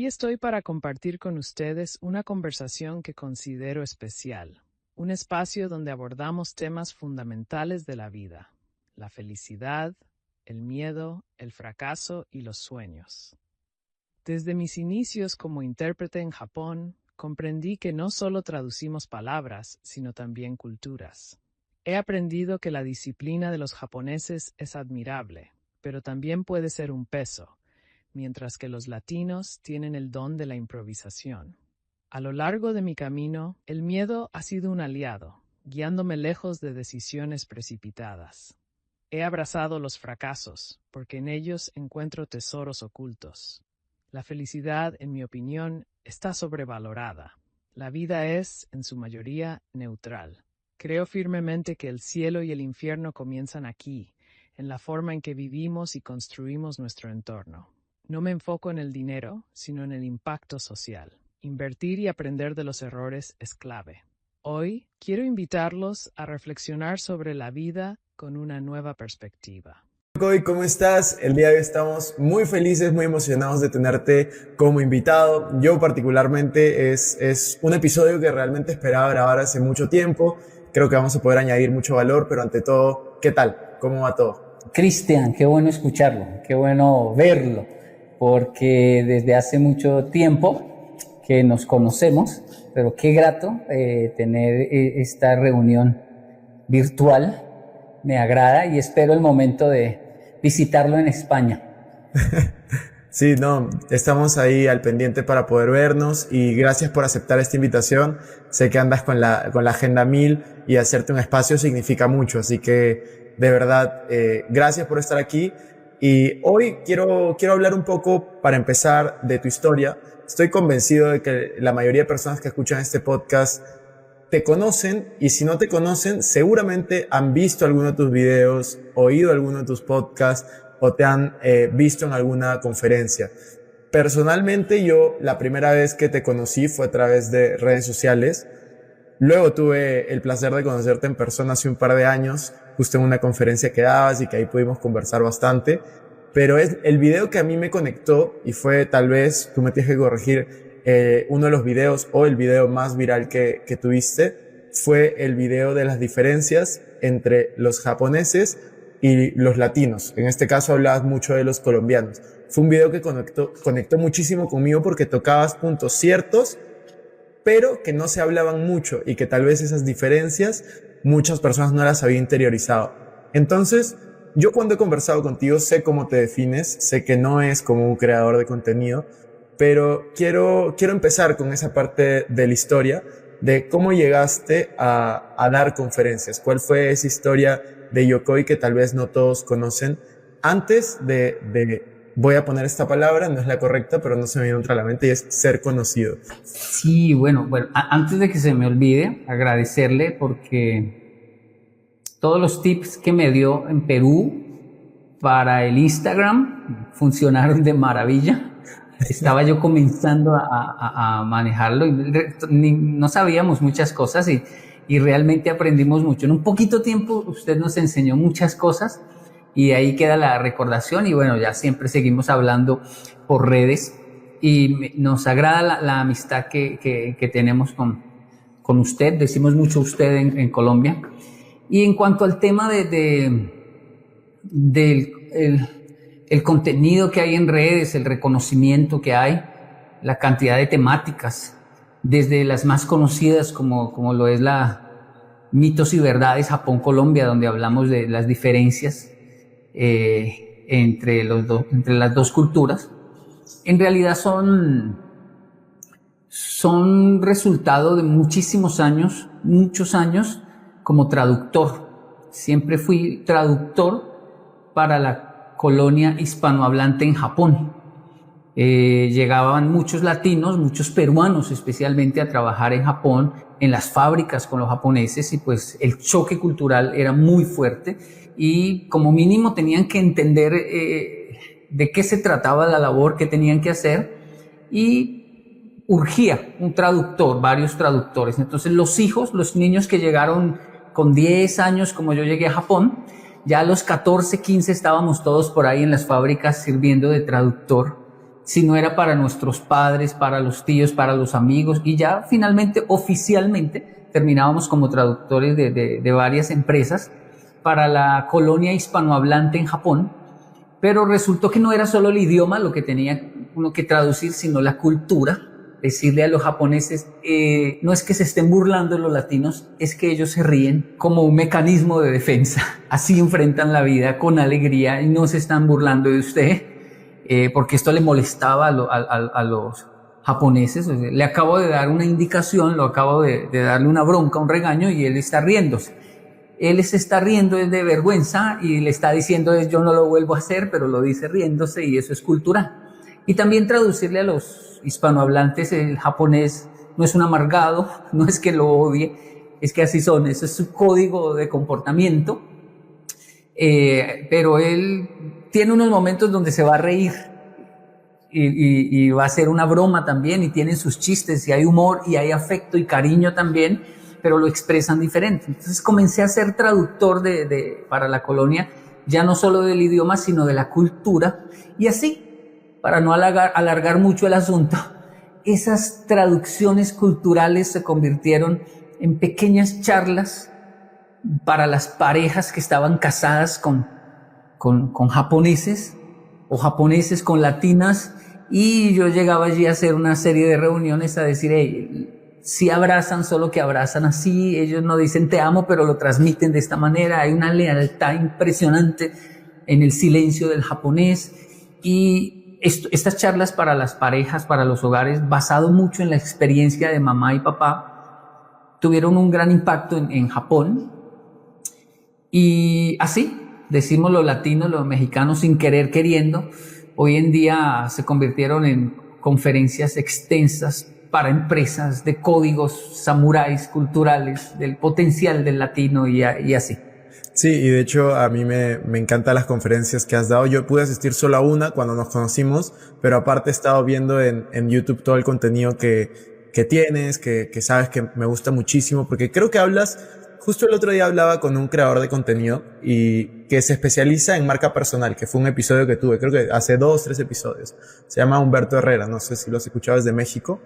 Aquí estoy para compartir con ustedes una conversación que considero especial, un espacio donde abordamos temas fundamentales de la vida, la felicidad, el miedo, el fracaso y los sueños. Desde mis inicios como intérprete en Japón, comprendí que no solo traducimos palabras, sino también culturas. He aprendido que la disciplina de los japoneses es admirable, pero también puede ser un peso, mientras que los latinos tienen el don de la improvisación. A lo largo de mi camino, el miedo ha sido un aliado, guiándome lejos de decisiones precipitadas. He abrazado los fracasos, porque en ellos encuentro tesoros ocultos. La felicidad, en mi opinión, está sobrevalorada. La vida es, en su mayoría, neutral. Creo firmemente que el cielo y el infierno comienzan aquí, en la forma en que vivimos y construimos nuestro entorno. No me enfoco en el dinero, sino en el impacto social. Invertir y aprender de los errores es clave. Hoy quiero invitarlos a reflexionar sobre la vida con una nueva perspectiva. Koy, ¿cómo estás? El día de hoy estamos muy felices, muy emocionados de tenerte como invitado. Yo particularmente es un episodio que realmente esperaba grabar hace mucho tiempo. Creo que vamos a poder añadir mucho valor, pero ante todo, ¿qué tal? ¿Cómo va todo? Cristian, qué bueno escucharlo, qué bueno verlo, porque desde hace mucho tiempo que nos conocemos, pero qué grato tener esta reunión virtual. Me agrada y espero el momento de visitarlo en España. Sí, no, estamos ahí al pendiente para poder vernos y gracias por aceptar esta invitación. Sé que andas con la agenda 1000 y hacerte un espacio significa mucho, así que de verdad, gracias por estar aquí. Y hoy quiero hablar un poco, para empezar, de tu historia. Estoy convencido de que la mayoría de personas que escuchan este podcast te conocen, y si no te conocen, seguramente han visto alguno de tus videos, oído alguno de tus podcasts o te han visto en alguna conferencia. Personalmente, yo la primera vez que te conocí fue a través de redes sociales. Luego tuve el placer de conocerte en persona hace un par de años, justo en una conferencia que dabas y que ahí pudimos conversar bastante. Pero es el video que a mí me conectó y fue, tal vez, tú me tienes que corregir, uno de los videos o el video más viral que tuviste fue el video de las diferencias entre los japoneses y los latinos. En este caso hablabas mucho de los colombianos. Fue un video que conectó muchísimo conmigo porque tocabas puntos ciertos, pero que no se hablaban mucho y que tal vez esas diferencias muchas personas no las habían interiorizado. Entonces, yo cuando he conversado contigo sé cómo te defines, sé que no es como un creador de contenido, pero quiero empezar con esa parte de la historia, de cómo llegaste a dar conferencias. ¿Cuál fue esa historia de Yokoi que tal vez no todos conocen? Antes voy a poner esta palabra, no es la correcta, pero no se me viene otra a la mente, y es ser conocido. Sí, bueno, antes de que se me olvide, agradecerle porque todos los tips que me dio en Perú para el Instagram funcionaron de maravilla. Estaba yo comenzando a manejarlo y no sabíamos muchas cosas y realmente aprendimos mucho. En un poquito tiempo usted nos enseñó muchas cosas y ahí queda la recordación y bueno, ya siempre seguimos hablando por redes y nos agrada la amistad que tenemos con usted. Decimos mucho usted en Colombia. Y en cuanto al tema el contenido que hay en redes, el reconocimiento que hay, la cantidad de temáticas, desde las más conocidas como lo es la Mitos y Verdades Japón-Colombia, donde hablamos de las diferencias entre las dos culturas, en realidad son resultado de muchos años como traductor. Siempre fui traductor para la colonia hispanohablante en Japón. Llegaban muchos latinos, muchos peruanos especialmente, a trabajar en Japón, en las fábricas con los japoneses, y pues el choque cultural era muy fuerte y como mínimo tenían que entender de qué se trataba la labor que tenían que hacer, y urgía un traductor, varios traductores. Entonces los niños que llegaron con 10 años, como yo llegué a Japón, ya a los 14, 15 estábamos todos por ahí en las fábricas sirviendo de traductor sino era para nuestros padres, para los tíos, para los amigos, y ya finalmente, oficialmente, terminábamos como traductores de varias empresas para la colonia hispanohablante en Japón, pero resultó que no era solo el idioma lo que tenía uno que traducir, sino la cultura. Decirle a los japoneses, no es que se estén burlando de los latinos, es que ellos se ríen como un mecanismo de defensa. Así enfrentan la vida con alegría y no se están burlando de usted, porque esto le molestaba a los japoneses. O sea, le acabo de dar una indicación, lo acabo de darle una bronca, un regaño, y él está riéndose. Él se está riendo de vergüenza y le está diciendo, yo no lo vuelvo a hacer, pero lo dice riéndose, y eso es cultural. Y también traducirle a los hispanohablantes, el japonés no es un amargado, no es que lo odie, es que así son, eso es su código de comportamiento, pero él tiene unos momentos donde se va a reír y va a hacer una broma también, y tienen sus chistes, y hay humor, y hay afecto y cariño también, pero lo expresan diferente. Entonces comencé a ser traductor para la colonia, ya no solo del idioma, sino de la cultura, y así, para no alargar mucho el asunto, esas traducciones culturales se convirtieron en pequeñas charlas para las parejas que estaban casadas con japoneses, o japoneses con latinas, y yo llegaba allí a hacer una serie de reuniones a decir, hey, sí abrazan, solo que abrazan así, ellos no dicen te amo, pero lo transmiten de esta manera, hay una lealtad impresionante en el silencio del japonés. Y estas charlas para las parejas, para los hogares, basado mucho en la experiencia de mamá y papá, tuvieron un gran impacto en Japón. Y así, decimos los latinos, los mexicanos, sin querer queriendo, hoy en día se convirtieron en conferencias extensas para empresas de códigos samuráis culturales, del potencial del latino y así. Sí, y de hecho a mí me encantan las conferencias que has dado. Yo pude asistir solo a una cuando nos conocimos, pero aparte he estado viendo en YouTube todo el contenido que tienes, que sabes que me gusta muchísimo, porque creo que justo el otro día hablaba con un creador de contenido y que se especializa en marca personal, que fue un episodio que tuve, creo que hace 2-3 episodios. Se llama Humberto Herrera, no sé si lo has escuchado, desde México.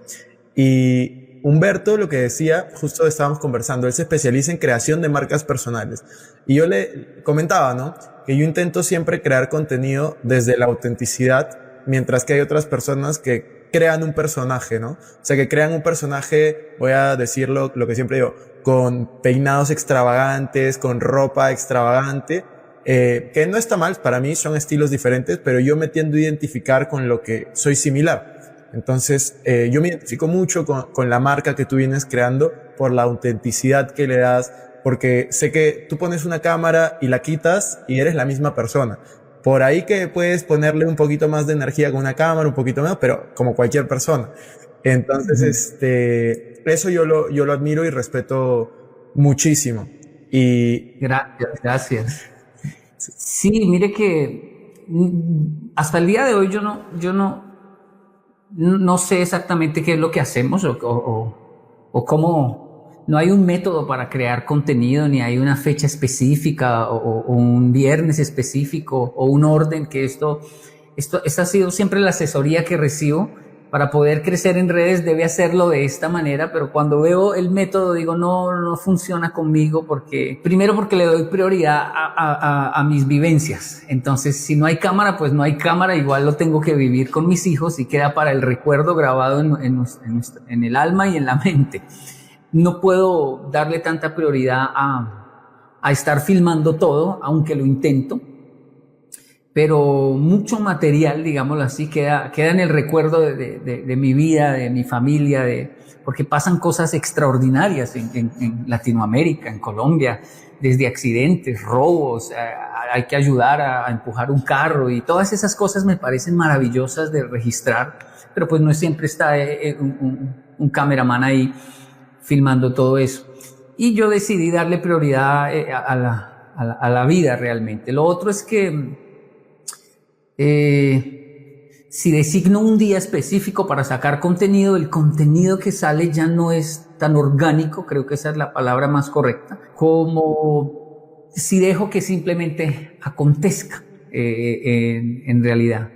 Y Humberto lo que decía, justo estábamos conversando, él se especializa en creación de marcas personales. Y yo le comentaba, ¿no? Que yo intento siempre crear contenido desde la autenticidad, mientras que hay otras personas que crean un personaje, ¿no? O sea, que crean un personaje, voy a decirlo, lo que siempre digo, con peinados extravagantes, con ropa extravagante, que no está mal, para mí son estilos diferentes, pero yo me tiendo a identificar con lo que soy similar. Entonces, yo me identifico mucho con la marca que tú vienes creando por la autenticidad que le das, porque sé que tú pones una cámara y la quitas y eres la misma persona. Por ahí que puedes ponerle un poquito más de energía con una cámara, un poquito menos, pero como cualquier persona. Entonces, eso yo lo admiro y respeto muchísimo. Y Gracias. Sí, mire que hasta el día de hoy yo no sé exactamente qué es lo que hacemos o cómo. No hay un método para crear contenido, ni hay una fecha específica o un viernes específico o un orden, que esta ha sido siempre la asesoría que recibo. Para poder crecer en redes debe hacerlo de esta manera, pero cuando veo el método digo no funciona conmigo, primero porque le doy prioridad a mis vivencias. Entonces, si no hay cámara, pues no hay cámara, igual lo tengo que vivir con mis hijos y queda para el recuerdo grabado en el alma y en la mente. No puedo darle tanta prioridad a estar filmando todo, aunque lo intento, pero mucho material, digámoslo así, queda en el recuerdo de mi vida, de mi familia, porque pasan cosas extraordinarias en Latinoamérica, en Colombia, desde accidentes, robos, hay que ayudar a empujar un carro, y todas esas cosas me parecen maravillosas de registrar, pero pues no siempre está un cameraman ahí filmando todo eso. Y yo decidí darle prioridad a la vida realmente. Lo otro es que si designo un día específico para sacar contenido, el contenido que sale ya no es tan orgánico, creo que esa es la palabra más correcta, como si dejo que simplemente acontezca en realidad.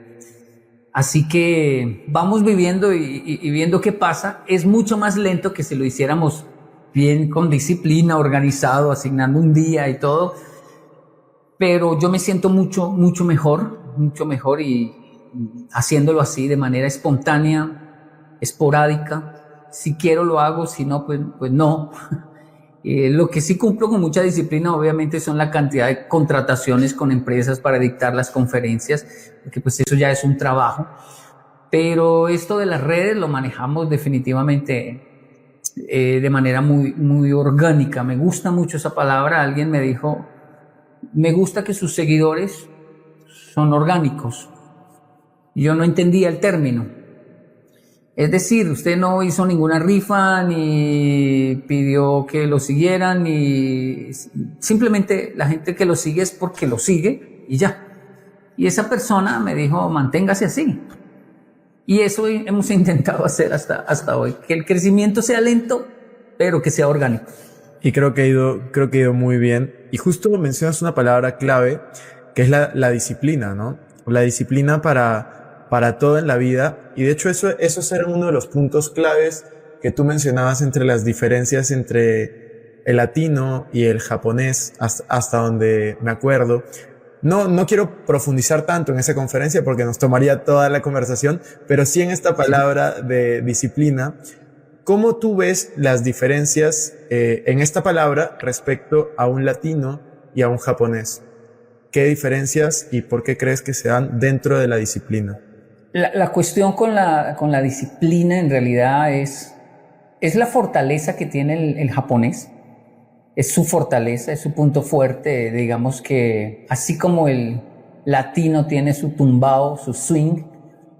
Así que vamos viviendo y viendo qué pasa. Es mucho más lento que si lo hiciéramos bien, con disciplina, organizado, asignando un día y todo. Pero yo me siento mucho mejor y haciéndolo así de manera espontánea, esporádica. Si quiero lo hago, si no, pues no. Lo que sí cumplo con mucha disciplina, obviamente, son la cantidad de contrataciones con empresas para dictar las conferencias, porque pues eso ya es un trabajo. Pero esto de las redes lo manejamos definitivamente de manera muy orgánica. Me gusta mucho esa palabra. Alguien me dijo, me gusta que sus seguidores son orgánicos. Yo no entendía el término. Es decir, usted no hizo ninguna rifa, ni pidió que lo siguieran, ni simplemente la gente que lo sigue es porque lo sigue y ya. Y esa persona me dijo, manténgase así. Y eso hemos intentado hacer hasta hoy, que el crecimiento sea lento, pero que sea orgánico. Y creo que ha ido muy bien. Y justo mencionas una palabra clave, que es la disciplina, ¿no? La disciplina para todo en la vida. Y de hecho eso era uno de los puntos claves que tú mencionabas entre las diferencias entre el latino y el japonés, hasta donde me acuerdo. No quiero profundizar tanto en esa conferencia porque nos tomaría toda la conversación, pero sí en esta palabra de disciplina. ¿Cómo tú ves las diferencias en esta palabra respecto a un latino y a un japonés? ¿Qué diferencias y por qué crees que se dan dentro de la disciplina? La cuestión con la disciplina en realidad es la fortaleza que tiene el japonés. Es su fortaleza, es su punto fuerte. Digamos que así como el latino tiene su tumbao, su swing,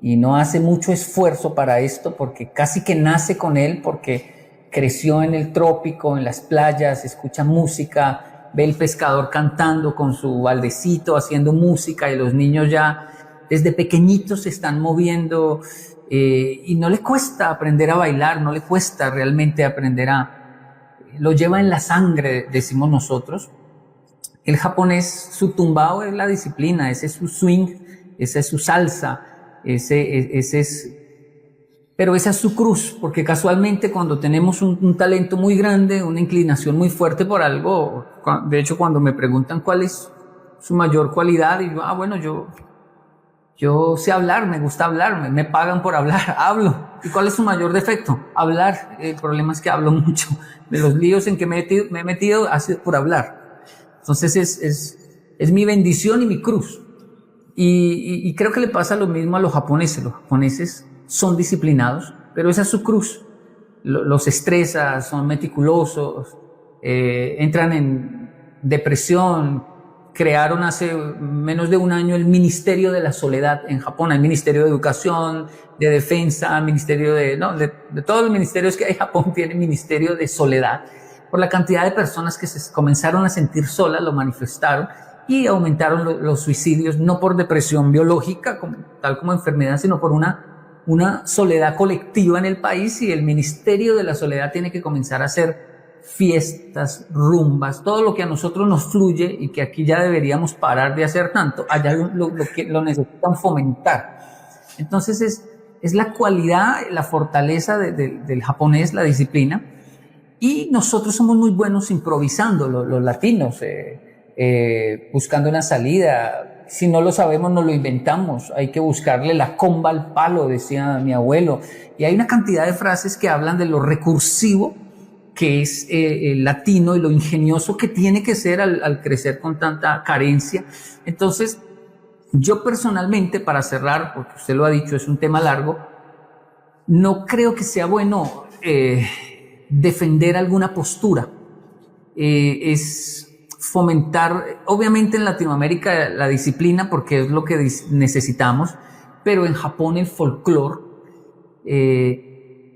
y no hace mucho esfuerzo para esto porque casi que nace con él, porque creció en el trópico, en las playas, escucha música, ve el pescador cantando con su baldecito, haciendo música, y los niños ya desde pequeñitos se están moviendo, y no le cuesta aprender a bailar, no le cuesta realmente aprender lo lleva en la sangre, decimos nosotros. El japonés, su tumbao es la disciplina, ese es su swing, esa es su salsa, pero esa es su cruz, porque casualmente cuando tenemos un talento muy grande, una inclinación muy fuerte por algo, de hecho cuando me preguntan cuál es su mayor cualidad, y yo sé hablar, me gusta hablar, me pagan por hablar, hablo. ¿Y cuál es su mayor defecto? Hablar. El problema es que hablo mucho. De los líos en que me he metido ha sido por hablar. Entonces es mi bendición y mi cruz. Y creo que le pasa lo mismo a los japoneses. Los japoneses son disciplinados, pero esa es su cruz. Los estresa, son meticulosos, entran en depresión. Crearon hace menos de un año el Ministerio de la Soledad en Japón. Hay Ministerio de Educación, de Defensa, Ministerio de todos los ministerios que hay. Japón tiene Ministerio de Soledad. Por la cantidad de personas que se comenzaron a sentir solas, lo manifestaron, y aumentaron los suicidios, no por depresión biológica, tal como enfermedad, sino por una soledad colectiva en el país, y el Ministerio de la Soledad tiene que comenzar a hacer fiestas, rumbas, todo lo que a nosotros nos fluye y que aquí ya deberíamos parar de hacer tanto, allá lo necesitan fomentar. Entonces es la cualidad, la fortaleza del japonés, la disciplina, y nosotros somos muy buenos improvisando, los latinos, buscando una salida. Si no lo sabemos, nos lo inventamos. Hay que buscarle la comba al palo, decía mi abuelo. Y hay una cantidad de frases que hablan de lo recursivo que es el latino y lo ingenioso que tiene que ser al crecer con tanta carencia. Entonces, yo personalmente, para cerrar, porque usted lo ha dicho, es un tema largo, no creo que sea bueno defender alguna postura. Es fomentar, obviamente en Latinoamérica, la disciplina, porque es lo que necesitamos, pero en Japón el folclore,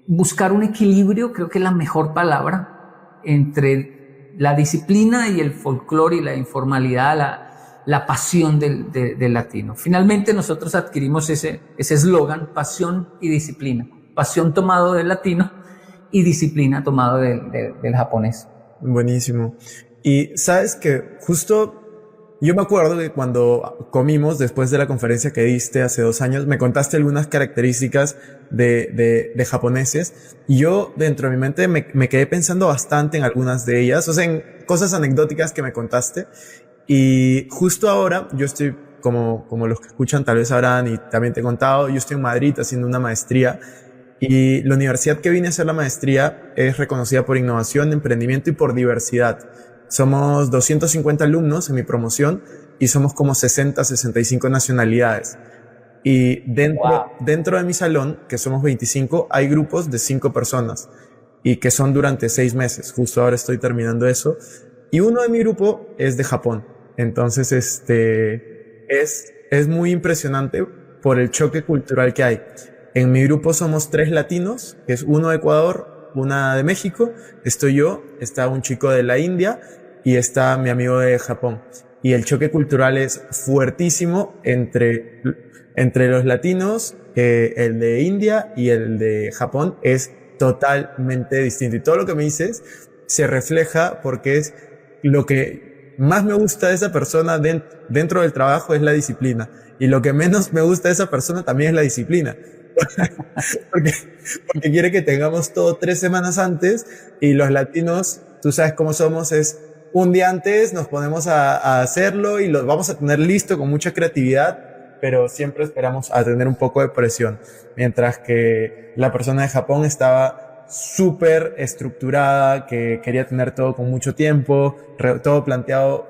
buscar un equilibrio, creo que es la mejor palabra, entre la disciplina y el folclore y la informalidad, la pasión del latino. Finalmente nosotros adquirimos ese eslogan, pasión y disciplina. Pasión tomado del latino y disciplina tomado del japonés. Buenísimo. Y sabes que justo yo me acuerdo que cuando comimos después de la conferencia que diste hace 2 años, me contaste algunas características de japoneses y yo dentro de mi mente me quedé pensando bastante en algunas de ellas, o sea, en cosas anecdóticas que me contaste. Y justo ahora yo estoy, como los que escuchan tal vez sabrán y también te he contado, yo estoy en Madrid haciendo una maestría y la universidad que vine a hacer la maestría es reconocida por innovación, emprendimiento y por diversidad. Somos 250 alumnos en mi promoción y somos como 65 nacionalidades. Y dentro de mi salón, que somos 25, hay grupos de 5 personas y que son durante 6 meses. Justo ahora estoy terminando eso. Y uno de mi grupo es de Japón. Entonces, es muy impresionante por el choque cultural que hay. En mi grupo somos 3 latinos, que es uno de Ecuador, una de México, estoy yo, está un chico de la India y está mi amigo de Japón. Y el choque cultural es fuertísimo entre los latinos, el de India y el de Japón es totalmente distinto. Y todo lo que me dices se refleja porque es lo que más me gusta de esa persona dentro del trabajo es la disciplina. Y lo que menos me gusta de esa persona también es la disciplina. porque, porque quiere que tengamos todo 3 semanas antes y los latinos, tú sabes cómo somos, es un día antes nos ponemos a hacerlo y lo vamos a tener listo con mucha creatividad, pero siempre esperamos a tener un poco de presión. Mientras que la persona de Japón estaba súper estructurada, que quería tener todo con mucho tiempo, todo planteado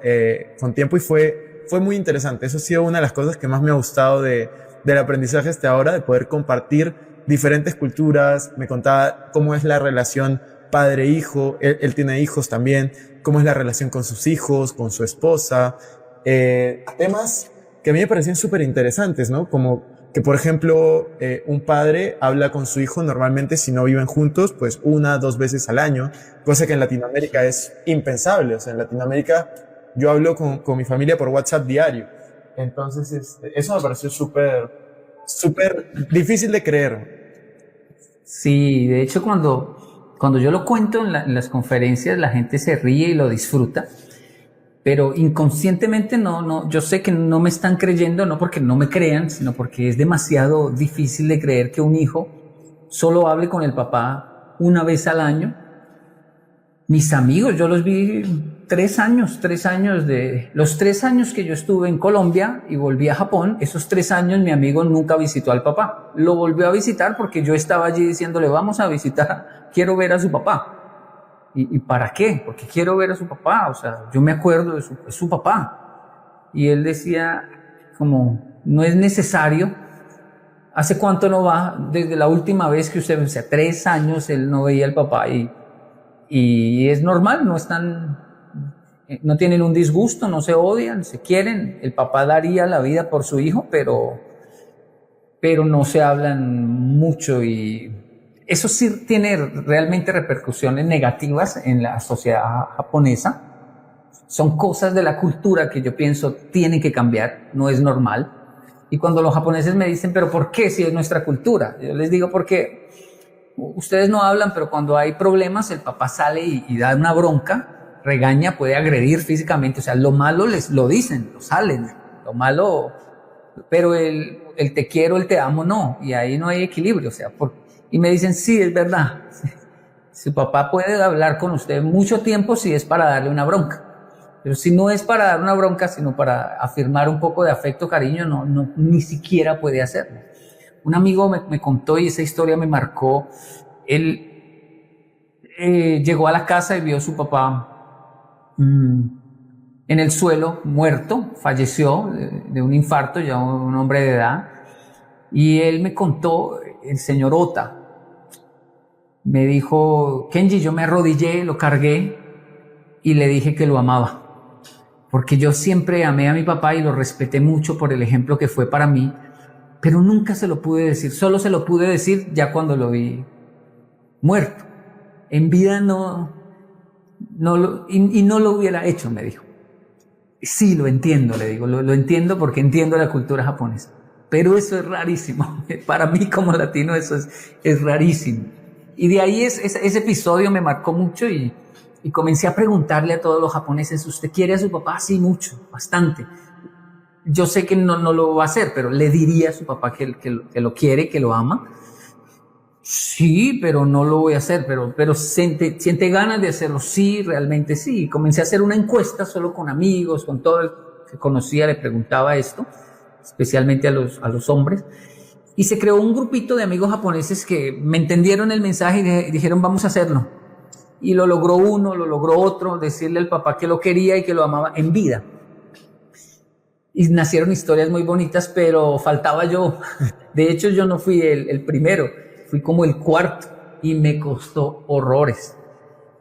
con tiempo y fue muy interesante. Eso ha sido una de las cosas que más me ha gustado del aprendizaje hasta ahora, de poder compartir diferentes culturas. Me contaba cómo es la relación padre-hijo, él tiene hijos también, cómo es la relación con sus hijos, con su esposa, temas que a mí me parecían súper interesantes, ¿no? Como que, por ejemplo, un padre habla con su hijo normalmente, si no viven juntos, pues 1, 2 veces al año, cosa que en Latinoamérica es impensable. O sea, en Latinoamérica yo hablo con mi familia por WhatsApp diario. Entonces, eso me pareció súper difícil de creer. Sí, de hecho cuando yo lo cuento en las conferencias la gente se ríe y lo disfruta, pero inconscientemente no, yo sé que no me están creyendo, no porque no me crean, sino porque es demasiado difícil de creer que un hijo solo hable con el papá 1 vez al año. Mis amigos, yo los vi 3 años, los 3 años que yo estuve en Colombia y volví a Japón, esos 3 años mi amigo nunca visitó al papá. Lo volvió a visitar porque yo estaba allí diciéndole, vamos a visitar, quiero ver a su papá. ¿Y para qué? Porque quiero ver a su papá, o sea, yo me acuerdo de su papá. Y él decía, como, no es necesario. ¿Hace cuánto no va? Desde la última vez que usted, o sea, 3 años él no veía al papá y es normal, no tienen un disgusto, no se odian, se quieren. El papá daría la vida por su hijo, pero no se hablan mucho y eso sí tiene realmente repercusiones negativas en la sociedad japonesa. Son cosas de la cultura que yo pienso tienen que cambiar, no es normal. Y cuando los japoneses me dicen, ¿pero por qué si es nuestra cultura? Yo les digo, porque ustedes no hablan, pero cuando hay problemas el papá sale y da una bronca, regaña, puede agredir físicamente. O sea, lo malo les lo dicen, lo salen, lo malo, pero el te quiero, el te amo, no. Y ahí no hay equilibrio, o sea, y me dicen, sí, es verdad. Su papá puede hablar con usted mucho tiempo si es para darle una bronca. Pero si no es para dar una bronca, sino para afirmar un poco de afecto, cariño, no ni siquiera puede hacerlo. Un amigo me contó y esa historia me marcó. Él llegó a la casa y vio a su papá en el suelo, muerto, falleció de un infarto, ya un hombre de edad. Y él me contó, el señor Ota, me dijo, Kenji, yo me arrodillé, lo cargué y le dije que lo amaba. Porque yo siempre amé a mi papá y lo respeté mucho por el ejemplo que fue para mí, pero nunca se lo pude decir, solo se lo pude decir ya cuando lo vi muerto. En vida no lo hubiera hecho, me dijo. Sí, lo entiendo, le digo, lo entiendo porque entiendo la cultura japonesa. Pero eso es rarísimo. Para mí como latino eso es rarísimo. Y de ahí ese episodio me marcó mucho y Y comencé a preguntarle a todos los japoneses, ¿usted quiere a su papá? Sí, mucho, bastante. Yo sé que no lo va a hacer, pero le diría a su papá que lo quiere, que lo ama. Sí, pero no lo voy a hacer, pero siente ganas de hacerlo. Sí, realmente sí. Comencé a hacer una encuesta solo con amigos, con todo el que conocía, le preguntaba esto, especialmente a los hombres. Y se creó un grupito de amigos japoneses que me entendieron el mensaje y dijeron, vamos a hacerlo. Y lo logró uno, lo logró otro, decirle al papá que lo quería y que lo amaba en vida. Y nacieron historias muy bonitas, pero faltaba yo. De hecho, yo no fui el primero, fui como el cuarto y me costó horrores.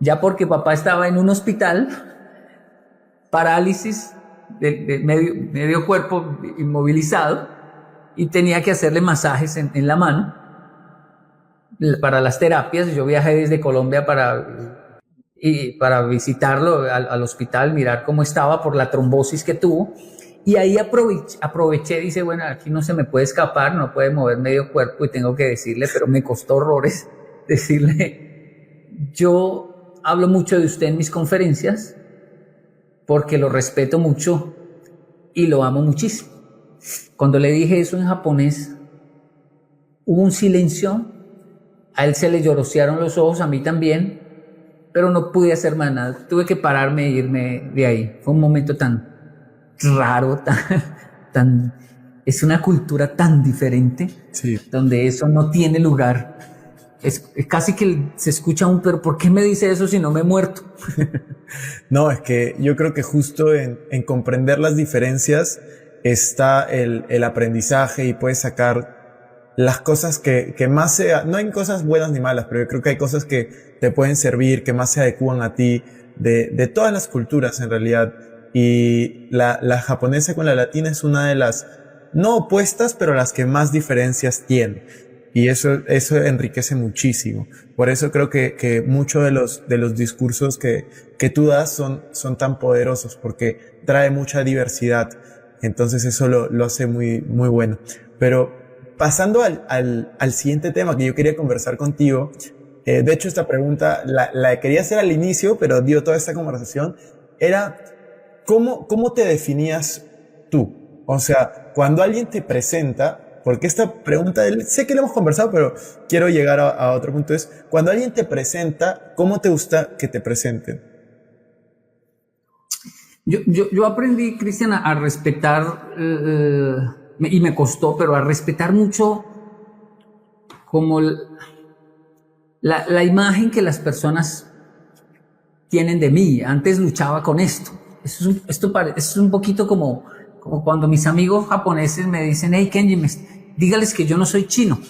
Ya porque papá estaba en un hospital, parálisis de medio cuerpo inmovilizado, y tenía que hacerle masajes en la mano para las terapias. Yo viajé desde Colombia para visitarlo al hospital, mirar cómo estaba por la trombosis que tuvo. Y ahí aproveché, dice, bueno, aquí no se me puede escapar, no puede mover medio cuerpo y tengo que decirle, pero me costó horrores decirle, yo hablo mucho de usted en mis conferencias porque lo respeto mucho y lo amo muchísimo. Cuando le dije eso en japonés, hubo un silencio, a él se le llorosearon los ojos, a mí también, pero no pude hacer más nada, tuve que pararme e irme de ahí. Fue un momento tan raro, es una cultura tan diferente, Sí. donde eso no tiene lugar. Es casi que se escucha pero ¿por qué me dice eso si no me he muerto? No, es que yo creo que justo en comprender las diferencias está el aprendizaje y puedes sacar las cosas que más no hay cosas buenas ni malas, pero yo creo que hay cosas que te pueden servir, que más se adecúan a ti, de todas las culturas en realidad. Y la japonesa con la latina es una de las, no opuestas, pero las que más diferencias tiene. Y eso enriquece muchísimo. Por eso creo que muchos de los discursos que tú das son tan poderosos, porque trae mucha diversidad. Entonces eso lo hace muy, muy bueno. Pero pasando al siguiente tema que yo quería conversar contigo, de hecho esta pregunta la quería hacer al inicio, pero dio toda esta conversación, era ¿cómo te definías tú? O sea, cuando alguien te presenta, porque esta pregunta, sé que la hemos conversado, pero quiero llegar a otro punto, es, cuando alguien te presenta, ¿cómo te gusta que te presenten? Yo aprendí, Cristian, a respetar, y me costó, pero a respetar mucho como la imagen que las personas tienen de mí. Antes luchaba con esto. Esto es un poquito como cuando mis amigos japoneses me dicen, hey Kenji, dígales que yo no soy chino.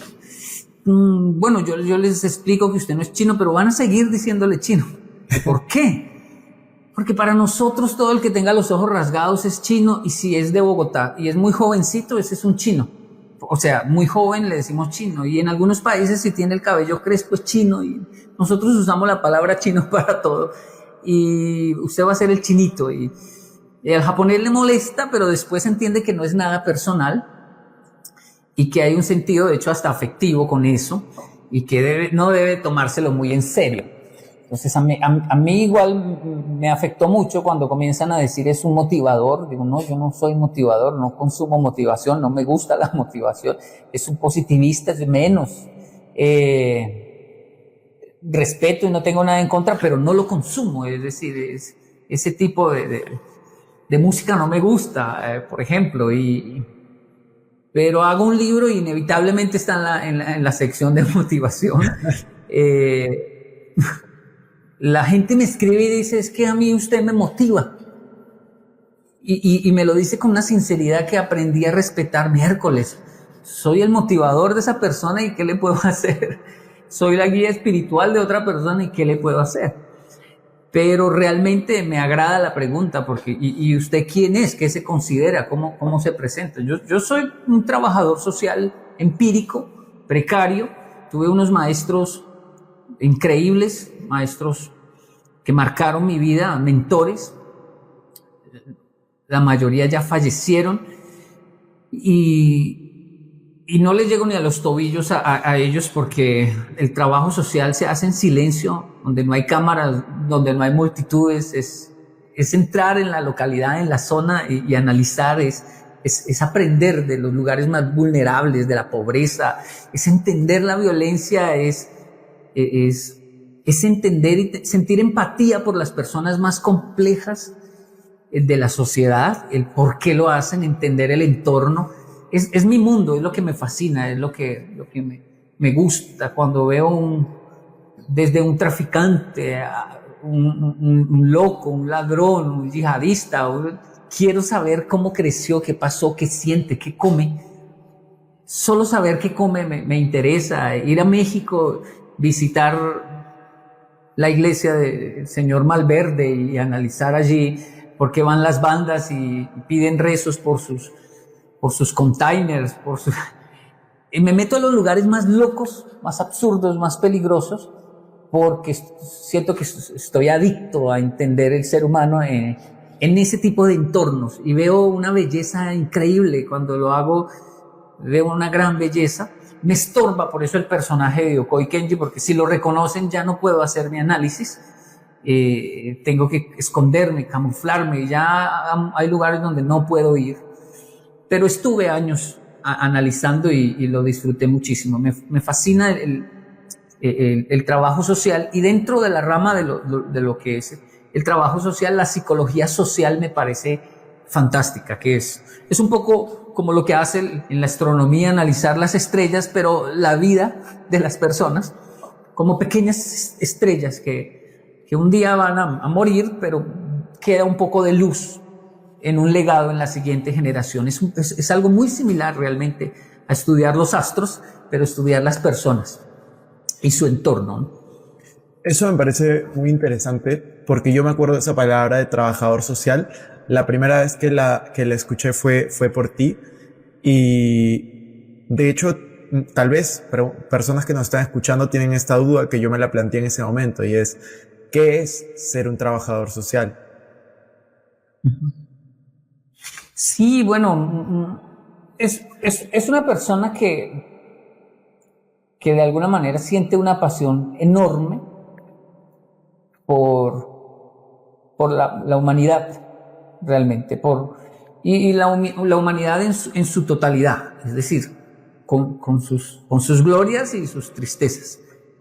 Bueno, yo les explico que usted no es chino, pero van a seguir diciéndole chino. ¿Por qué? Porque para nosotros todo el que tenga los ojos rasgados es chino, y si es de Bogotá y es muy jovencito, ese es un chino. O sea, muy joven le decimos chino, y en algunos países si tiene el cabello crespo es chino, y nosotros usamos la palabra chino para todo, y usted va a ser el chinito, y al japonés le molesta, pero después entiende que no es nada personal y que hay un sentido, de hecho, hasta afectivo con eso, y que no debe tomárselo muy en serio. Entonces a mí igual me afectó mucho cuando comienzan a decir es un motivador. Digo, no, yo no soy motivador, no consumo motivación, no me gusta la motivación, es un positivista, es menos. Respeto y no tengo nada en contra, pero no lo consumo, es decir, ese tipo de música no me gusta, por ejemplo, pero hago un libro y inevitablemente está en la sección de motivación. La gente me escribe y dice, es que a mí usted me motiva. Y me lo dice con una sinceridad que aprendí a respetar. Miércoles, soy el motivador de esa persona y ¿qué le puedo hacer? Soy la guía espiritual de otra persona y ¿qué le puedo hacer? Pero realmente me agrada la pregunta, porque ¿y usted quién es? ¿Qué se considera? ¿Cómo se presenta? Yo soy un trabajador social empírico, precario. Tuve unos maestros increíbles, maestros que marcaron mi vida, mentores. La mayoría ya fallecieron, y y no les llego ni a los tobillos a ellos, porque el trabajo social se hace en silencio, donde no hay cámaras, donde no hay multitudes, es entrar en la localidad, en la zona y analizar, es aprender de los lugares más vulnerables, de la pobreza, es entender la violencia, es entender y sentir empatía por las personas más complejas de la sociedad, el por qué lo hacen, entender el entorno. Es mi mundo, es lo que me fascina, es lo que me gusta cuando veo desde un traficante a un loco, un ladrón, un yihadista. Quiero saber cómo creció, qué pasó, qué siente, qué come. Solo saber qué come me interesa. Ir a México, visitar la iglesia del señor Malverde y analizar allí por qué van las bandas y piden rezos por sus containers, y me meto a los lugares más locos, más absurdos, más peligrosos, porque siento que estoy adicto a entender el ser humano en ese tipo de entornos, y veo una belleza increíble. Cuando lo hago, veo una gran belleza. Me estorba por eso el personaje de Yokoi Kenji, porque si lo reconocen ya no puedo hacer mi análisis. Tengo que esconderme, camuflarme. Ya hay lugares donde no puedo ir, pero estuve años analizando y lo disfruté muchísimo. Me fascina el trabajo social, y dentro de la rama de lo que es el trabajo social, la psicología social me parece fantástica, que es un poco como lo que hace en la astronomía, analizar las estrellas, pero la vida de las personas como pequeñas estrellas que un día van a morir, pero queda un poco de luz en un legado en la siguiente generación. Es algo muy similar realmente a estudiar los astros, pero estudiar las personas y su entorno, ¿no? Eso me parece muy interesante, porque yo me acuerdo de esa palabra de trabajador social. La primera vez que la escuché fue por ti, y de hecho tal vez personas que nos están escuchando tienen esta duda que yo me la planteé en ese momento, y es: ¿qué es ser un trabajador social? Sí, bueno, es una persona que de alguna manera siente una pasión enorme por la humanidad, realmente, y la humanidad en su totalidad, es decir, con sus glorias y sus tristezas.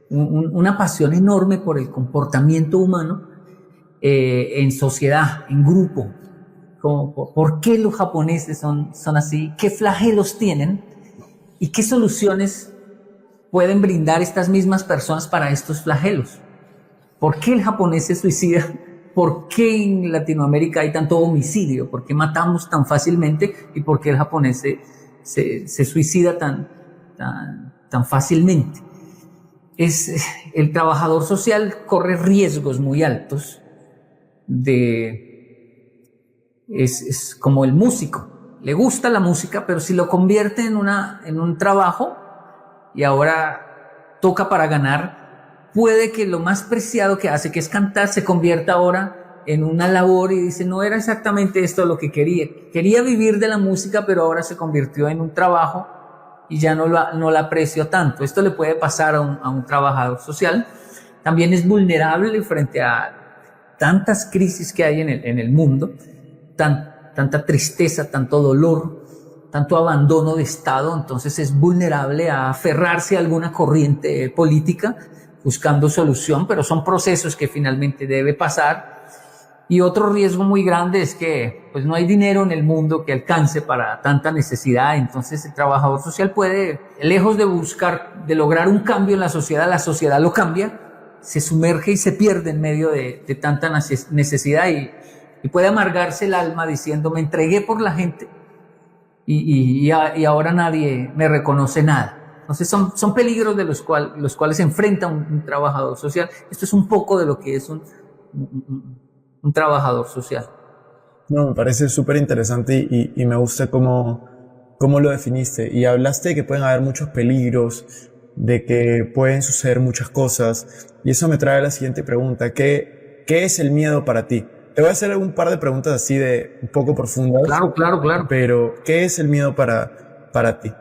Una pasión enorme por el comportamiento humano en sociedad, en grupo. ¿Por qué los japoneses son así? ¿Qué flagelos tienen? ¿Y qué soluciones pueden brindar estas mismas personas para estos flagelos? ¿Por qué el japonés se suicida? ¿Por qué en Latinoamérica hay tanto homicidio? ¿Por qué matamos tan fácilmente? ¿Y por qué el japonés se suicida tan fácilmente? El trabajador social corre riesgos muy altos es como el músico. Le gusta la música, pero si lo convierte en un trabajo y ahora toca para ganar, puede que lo más preciado que hace, que es cantar, se convierta ahora en una labor, y dice: no era exactamente esto lo que quería. Quería vivir de la música, pero ahora se convirtió en un trabajo y ya no la aprecio tanto. Esto le puede pasar a un trabajador social. También es vulnerable frente a tantas crisis que hay en el mundo, tanta tristeza, tanto dolor, tanto abandono de Estado. Entonces es vulnerable a aferrarse a alguna corriente política buscando solución, pero son procesos que finalmente debe pasar. Y otro riesgo muy grande es que pues no hay dinero en el mundo que alcance para tanta necesidad. Entonces el trabajador social puede, lejos de lograr un cambio en la sociedad lo cambia, se sumerge y se pierde en medio de tanta necesidad, y puede amargarse el alma diciendo: me entregué por la gente y ahora nadie me reconoce nada. Entonces son peligros de los cuales se enfrenta un trabajador social. Esto es un poco de lo que es un trabajador social. No, me parece súper interesante, y me gusta cómo lo definiste. Y hablaste de que pueden haber muchos peligros, de que pueden suceder muchas cosas, y eso me trae a la siguiente pregunta: ¿qué es el miedo para ti? Te voy a hacer un par de preguntas así de un poco profundas. Claro. Pero ¿qué es el miedo para ti?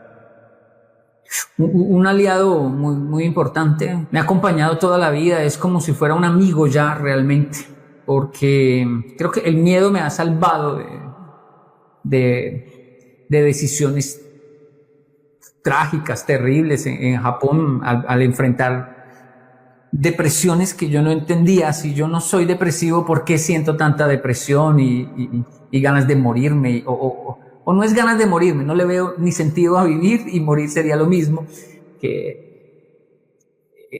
Un aliado muy, muy importante. Me ha acompañado toda la vida, es como si fuera un amigo ya realmente, porque creo que el miedo me ha salvado de decisiones trágicas, terribles en Japón al enfrentar depresiones que yo no entendía. Si yo no soy depresivo, ¿por qué siento tanta depresión y ganas de morirme? O no es ganas de morirme, no le veo ni sentido a vivir, y morir sería lo mismo. Que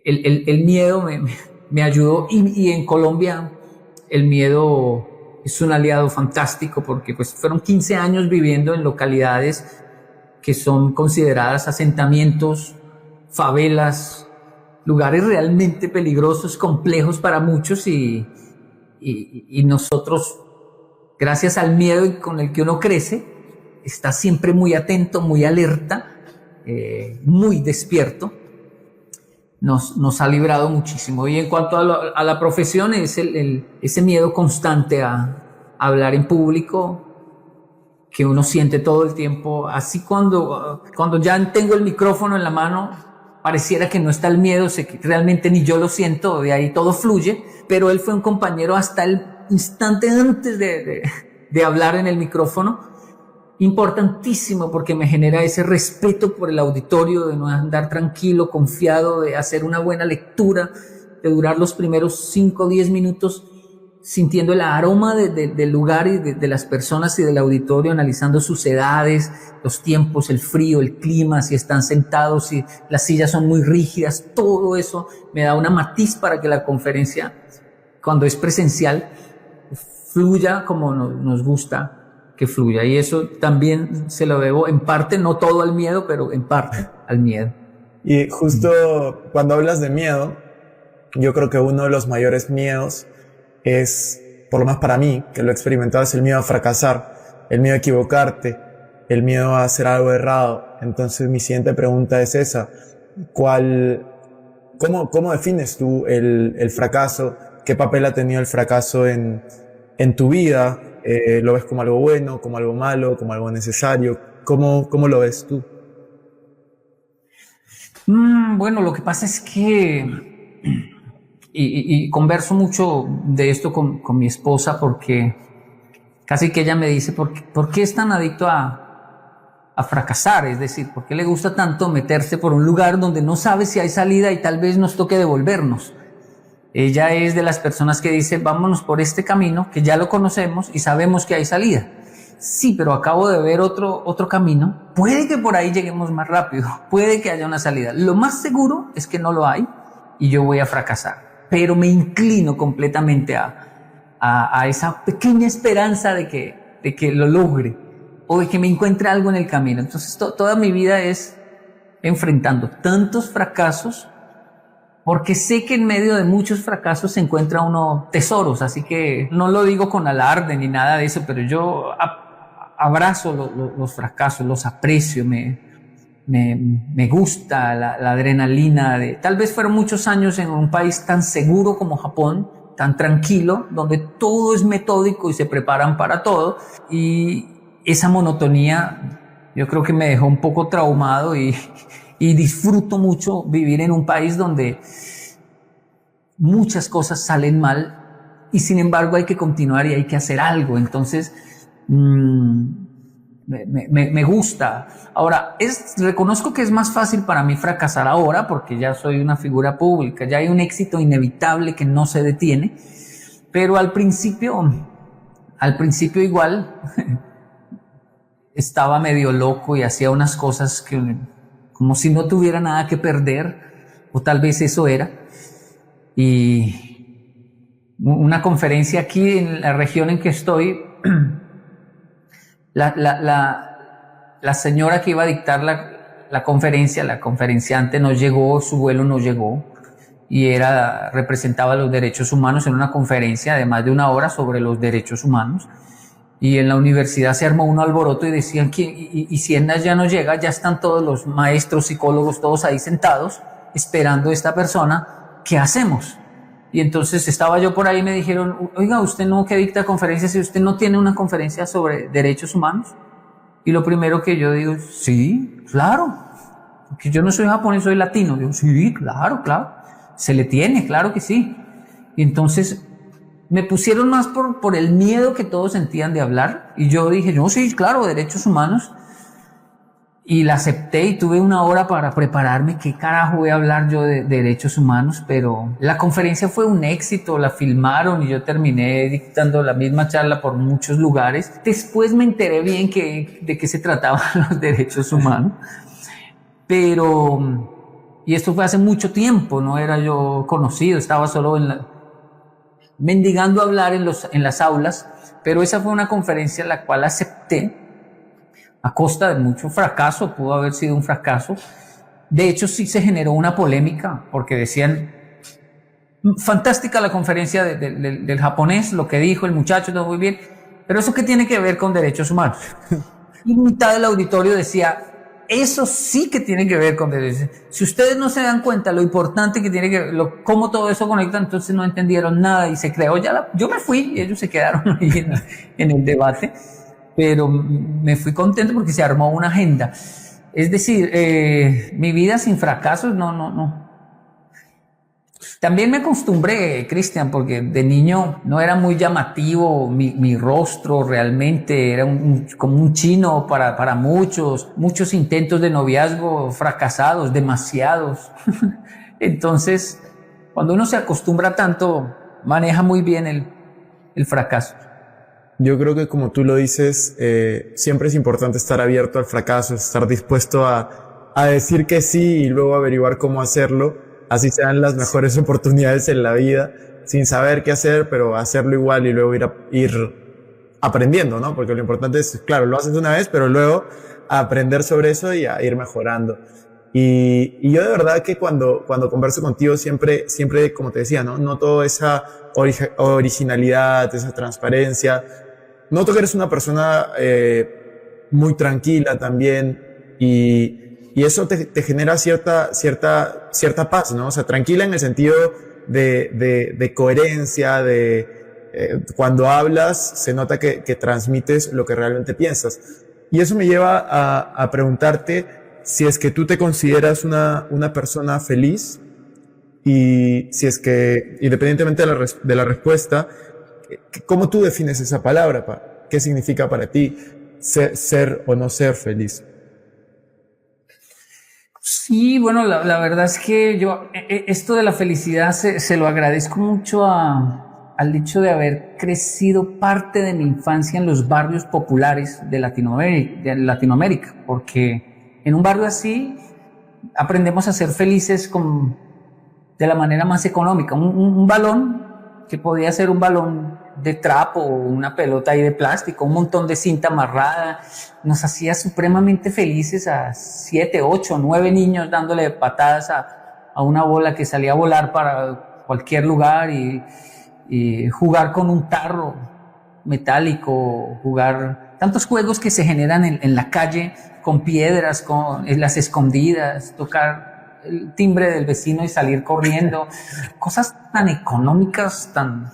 el miedo me ayudó, y en Colombia el miedo es un aliado fantástico, porque pues fueron 15 años viviendo en localidades que son consideradas asentamientos, favelas, lugares realmente peligrosos, complejos para muchos, y nosotros, gracias al miedo con el que uno crece, está siempre muy atento, muy alerta, muy despierto, nos ha librado muchísimo. Y en cuanto a la profesión, es ese miedo constante a hablar en público, que uno siente todo el tiempo. Así cuando ya tengo el micrófono en la mano, pareciera que no está el miedo, sé que realmente ni yo lo siento, de ahí todo fluye, pero él fue un compañero hasta el instante antes de hablar en el micrófono, importantísimo, porque me genera ese respeto por el auditorio, de no andar tranquilo, confiado, de hacer una buena lectura, de durar los primeros 5 o 10 minutos sintiendo el aroma del lugar y de las personas y del auditorio, analizando sus edades, los tiempos, el frío, el clima, si están sentados, si las sillas son muy rígidas. Todo eso me da una matiz para que la conferencia, cuando es presencial, fluya como nos gusta que fluya. Y eso también se lo debo en parte, no todo al miedo, pero en parte al miedo. Y justo cuando hablas de miedo, yo creo que uno de los mayores miedos es, por lo menos para mí, que lo he experimentado, es el miedo a fracasar, el miedo a equivocarte, el miedo a hacer algo errado. Entonces mi siguiente pregunta es esa: ¿cómo defines tú el fracaso? ¿Qué papel ha tenido el fracaso en tu vida? ¿Lo ves como algo bueno, como algo malo, como algo necesario? ¿Cómo lo ves tú? Bueno, lo que pasa es que y converso mucho de esto con mi esposa, porque casi que ella me dice, ¿por qué es tan adicto a fracasar? Es decir, ¿por qué le gusta tanto meterse por un lugar donde no sabe si hay salida y tal vez nos toque devolvernos? Ella es de las personas que dice, vámonos por este camino que ya lo conocemos y sabemos que hay salida. Sí, pero acabo de ver otro camino. Puede que por ahí lleguemos más rápido, puede que haya una salida. Lo más seguro es que no lo hay y yo voy a fracasar. Pero me inclino completamente a esa pequeña esperanza de que lo logre, o de que me encuentre algo en el camino. Entonces toda mi vida es enfrentando tantos fracasos, porque sé que en medio de muchos fracasos se encuentra uno tesoros. Así que no lo digo con alarde ni nada de eso, pero yo abrazo los fracasos, los aprecio, me gusta la adrenalina tal vez fueron muchos años en un país tan seguro como Japón, tan tranquilo, donde todo es metódico y se preparan para todo, y esa monotonía yo creo que me dejó un poco traumado, y disfruto mucho vivir en un país donde muchas cosas salen mal y sin embargo hay que continuar y hay que hacer algo. Entonces me gusta. Ahora, reconozco que es más fácil para mí fracasar ahora, porque ya soy una figura pública, ya hay un éxito inevitable que no se detiene, pero al principio igual estaba medio loco y hacía unas cosas como si no tuviera nada que perder, o tal vez eso era. Y una conferencia aquí en la región en que estoy, la señora que iba a dictar la conferencia, la conferenciante no llegó, su vuelo no llegó, y representaba los derechos humanos en una conferencia de más de 1 hora sobre los derechos humanos. Y en la universidad se armó un alboroto y decían que, y si ella ya no llega, ya están todos los maestros, psicólogos, todos ahí sentados, esperando a esta persona, ¿qué hacemos? Y entonces estaba yo por ahí y me dijeron, oiga, ¿usted no que dicta conferencias y usted no tiene una conferencia sobre derechos humanos? Y lo primero que yo digo, sí, claro, porque yo no soy japonés, soy latino. Yo, sí, claro, se le tiene, claro que sí. Y entonces me pusieron más por el miedo que todos sentían de hablar, y yo dije, yo sí, claro, derechos humanos, y la acepté y tuve una hora para prepararme, qué carajo voy a hablar yo de derechos humanos, pero la conferencia fue un éxito, la filmaron y yo terminé dictando la misma charla por muchos lugares. Después me enteré bien de qué se trataban los derechos humanos, pero, y esto fue hace mucho tiempo, no era yo conocido, estaba solo mendigando hablar en las aulas, pero esa fue una conferencia en la cual acepté a costa de mucho fracaso, pudo haber sido un fracaso. De hecho, sí se generó una polémica, porque decían, fantástica la conferencia del japonés, lo que dijo el muchacho, todo muy bien, pero ¿eso qué tiene que ver con derechos humanos? Y mitad del auditorio decía, eso sí que tiene que ver con derechos. Si ustedes no se dan cuenta lo importante que tiene que ver, cómo todo eso conecta, entonces no entendieron nada y se creó yo me fui y ellos se quedaron ahí en el debate, pero me fui contento porque se armó una agenda. Es decir, mi vida sin fracasos, no. También me acostumbré, Cristian, porque de niño no era muy llamativo mi rostro, realmente era como un chino para muchos intentos de noviazgo fracasados, demasiados. Entonces, cuando uno se acostumbra tanto, maneja muy bien el fracaso. Yo creo que, como tú lo dices, siempre es importante estar abierto al fracaso, estar dispuesto a decir que sí y luego averiguar cómo hacerlo, así sean las mejores oportunidades en la vida, sin saber qué hacer, pero hacerlo igual y luego ir aprendiendo, ¿no? Porque lo importante es, claro, lo haces una vez, pero luego aprender sobre eso y a ir mejorando. Y yo de verdad que cuando converso contigo siempre, como te decía, ¿no? Noto esa originalidad, esa transparencia. Noto que eres una persona muy tranquila también, y eso te genera cierta paz, ¿no? O sea, tranquila en el sentido de coherencia, cuando hablas se nota que transmites lo que realmente piensas. Y eso me lleva a preguntarte si es que tú te consideras una persona feliz, y si es que, independientemente de la respuesta, ¿cómo tú defines esa palabra? ¿Qué significa para ti ser o no ser feliz? Sí, bueno, la verdad es que yo esto de la felicidad se lo agradezco mucho al hecho de haber crecido parte de mi infancia en los barrios populares de Latinoamérica, porque en un barrio así aprendemos a ser felices de la manera más económica. Un balón que podía ser un balón de trapo o una pelota ahí de plástico, un montón de cinta amarrada, nos hacía supremamente felices a 7, 8, 9 niños dándole patadas a una bola que salía a volar para cualquier lugar, y jugar con un tarro metálico, jugar tantos juegos que se generan en la calle con piedras, con las escondidas, tocar el timbre del vecino y salir corriendo, cosas tan económicas, tan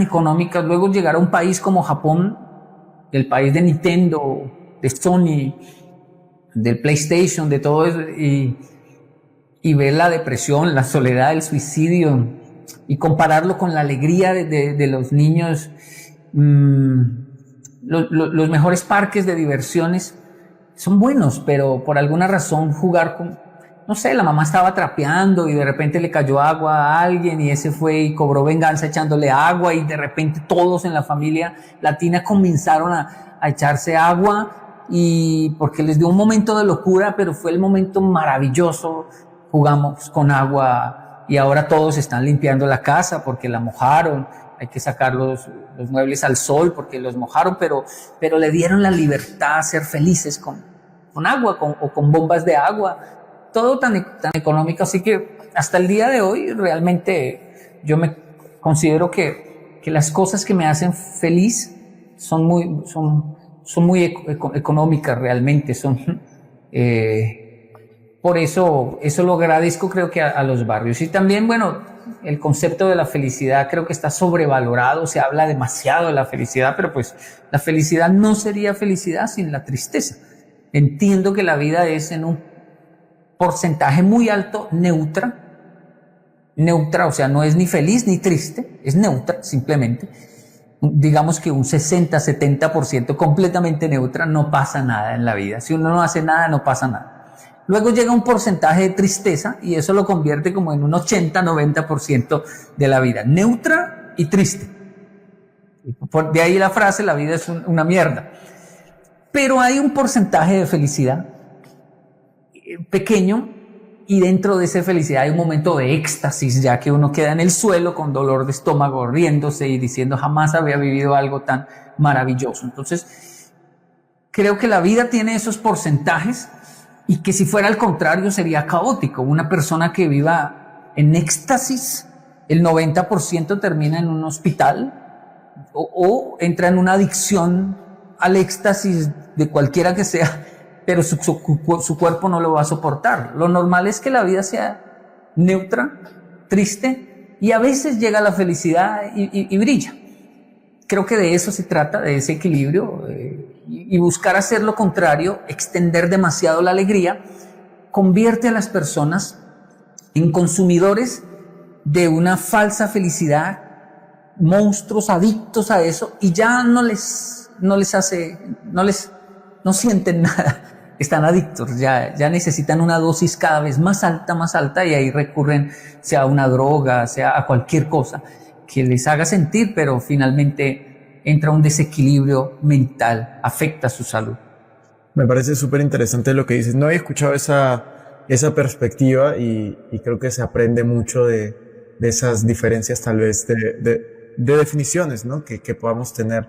económicas. Luego llegar a un país como Japón, el país de Nintendo, de Sony, del PlayStation, de todo eso, y ver la depresión, la soledad, el suicidio, y compararlo con la alegría de los niños. Los mejores parques de diversiones son buenos, pero por alguna razón jugar no sé, la mamá estaba trapeando y de repente le cayó agua a alguien y ese fue y cobró venganza echándole agua, y de repente todos en la familia latina comenzaron a echarse agua, y porque les dio un momento de locura, pero fue el momento maravilloso. Jugamos con agua y ahora todos están limpiando la casa porque la mojaron. Hay que sacar los muebles al sol porque los mojaron, pero le dieron la libertad a ser felices con agua o con bombas de agua. Todo tan económico, así que hasta el día de hoy realmente yo me considero que las cosas que me hacen feliz son muy económicas realmente, por eso lo agradezco, creo que a los barrios. Y también, bueno, el concepto de la felicidad creo que está sobrevalorado, se habla demasiado de la felicidad, pero pues la felicidad no sería felicidad sin la tristeza. Entiendo que la vida es en porcentaje muy alto neutra, o sea, no es ni feliz ni triste, es neutra simplemente. Digamos que un 60-70% completamente neutra, no pasa nada en la vida. Si uno no hace nada, no pasa nada. Luego llega un porcentaje de tristeza y eso lo convierte como en un 80-90% de la vida, neutra y triste. De ahí la frase, la vida es una mierda. Pero hay un porcentaje de felicidad pequeño, y dentro de esa felicidad hay un momento de éxtasis, ya que uno queda en el suelo con dolor de estómago, riéndose y diciendo jamás había vivido algo tan maravilloso. Entonces, creo que la vida tiene esos porcentajes y que si fuera al contrario sería caótico. Una persona que viva en éxtasis, el 90% termina en un hospital o entra en una adicción al éxtasis de cualquiera que sea, pero su cuerpo no lo va a soportar. Lo normal es que la vida sea neutra, triste, y a veces llega la felicidad y brilla. Creo que de eso se trata, de ese equilibrio, y buscar hacer lo contrario, extender demasiado la alegría, convierte a las personas en consumidores de una falsa felicidad, monstruos adictos a eso, y ya no sienten nada. Están adictos, ya necesitan una dosis cada vez más alta, y ahí recurren sea a una droga, sea a cualquier cosa que les haga sentir, pero finalmente entra un desequilibrio mental, afecta su salud. Me parece súper interesante lo que dices. No había escuchado esa perspectiva y creo que se aprende mucho de esas diferencias tal vez de definiciones, ¿no? que podamos tener.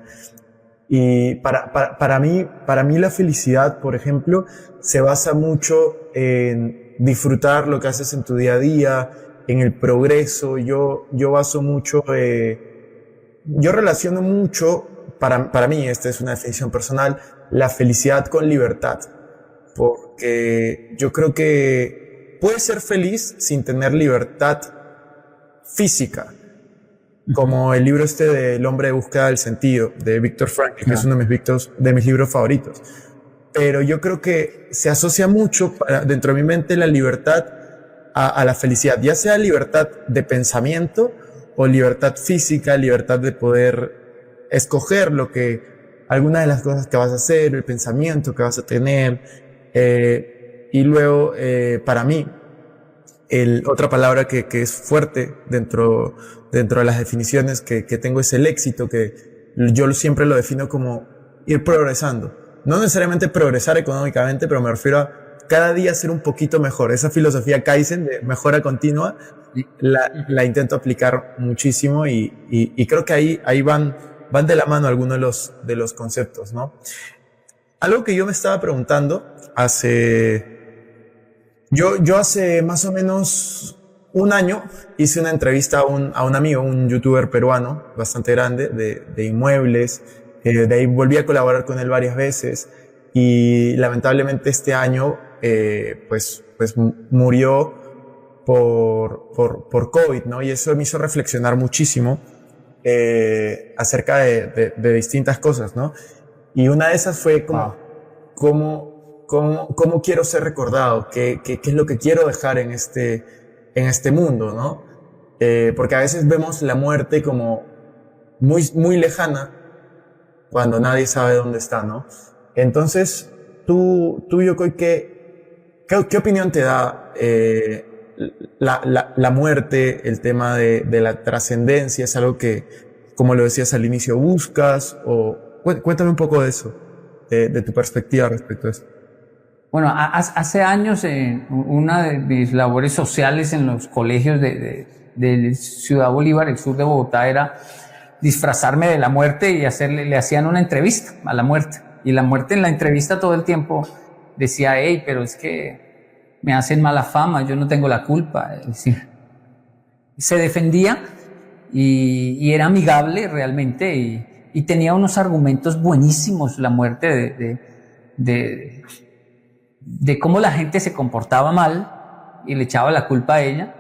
Y para mí la felicidad, por ejemplo, se basa mucho en disfrutar lo que haces en tu día a día, en el progreso. Yo baso mucho, yo relaciono mucho, para mí, esta es una definición personal, la felicidad con libertad. Porque yo creo que puedes ser feliz sin tener libertad física. Como el libro de El hombre de búsqueda del sentido, de Viktor Frankl, que es uno de mis libros favoritos. Pero yo creo que se asocia mucho dentro de mi mente la libertad a la felicidad, ya sea libertad de pensamiento o libertad física, libertad de poder escoger alguna de las cosas que vas a hacer, el pensamiento que vas a tener. Y luego, para mí, otra palabra que es fuerte dentro de las definiciones que tengo es el éxito, que yo siempre lo defino como ir progresando. No necesariamente progresar económicamente, pero me refiero a cada día ser un poquito mejor. Esa filosofía Kaizen de mejora continua, la intento aplicar muchísimo y creo que ahí van de la mano algunos de los conceptos, ¿no? Algo que yo me estaba preguntando yo hace más o menos un año hice una entrevista a un amigo, un youtuber peruano bastante grande de inmuebles. De ahí volví a colaborar con él varias veces y lamentablemente este año pues murió por COVID, ¿no? Y eso me hizo reflexionar muchísimo acerca de distintas cosas, ¿no? Y una de esas fue cómo quiero ser recordado, qué es lo que quiero dejar en este mundo, ¿no? Porque a veces vemos la muerte como muy, muy lejana cuando nadie sabe dónde está, ¿no? Entonces, tú Yokoi, ¿qué opinión te da la muerte, el tema de la trascendencia? ¿Es algo que, como lo decías al inicio, buscas? Cuéntame un poco de eso, de tu perspectiva respecto a eso. Bueno, hace años una de mis labores sociales en los colegios de Ciudad Bolívar, el sur de Bogotá, era disfrazarme de la muerte y le hacían una entrevista a la muerte. Y la muerte en la entrevista todo el tiempo decía, hey, pero es que me hacen mala fama, yo no tengo la culpa. Es decir, se defendía y era amigable realmente y tenía unos argumentos buenísimos la muerte de cómo la gente se comportaba mal y le echaba la culpa a ella.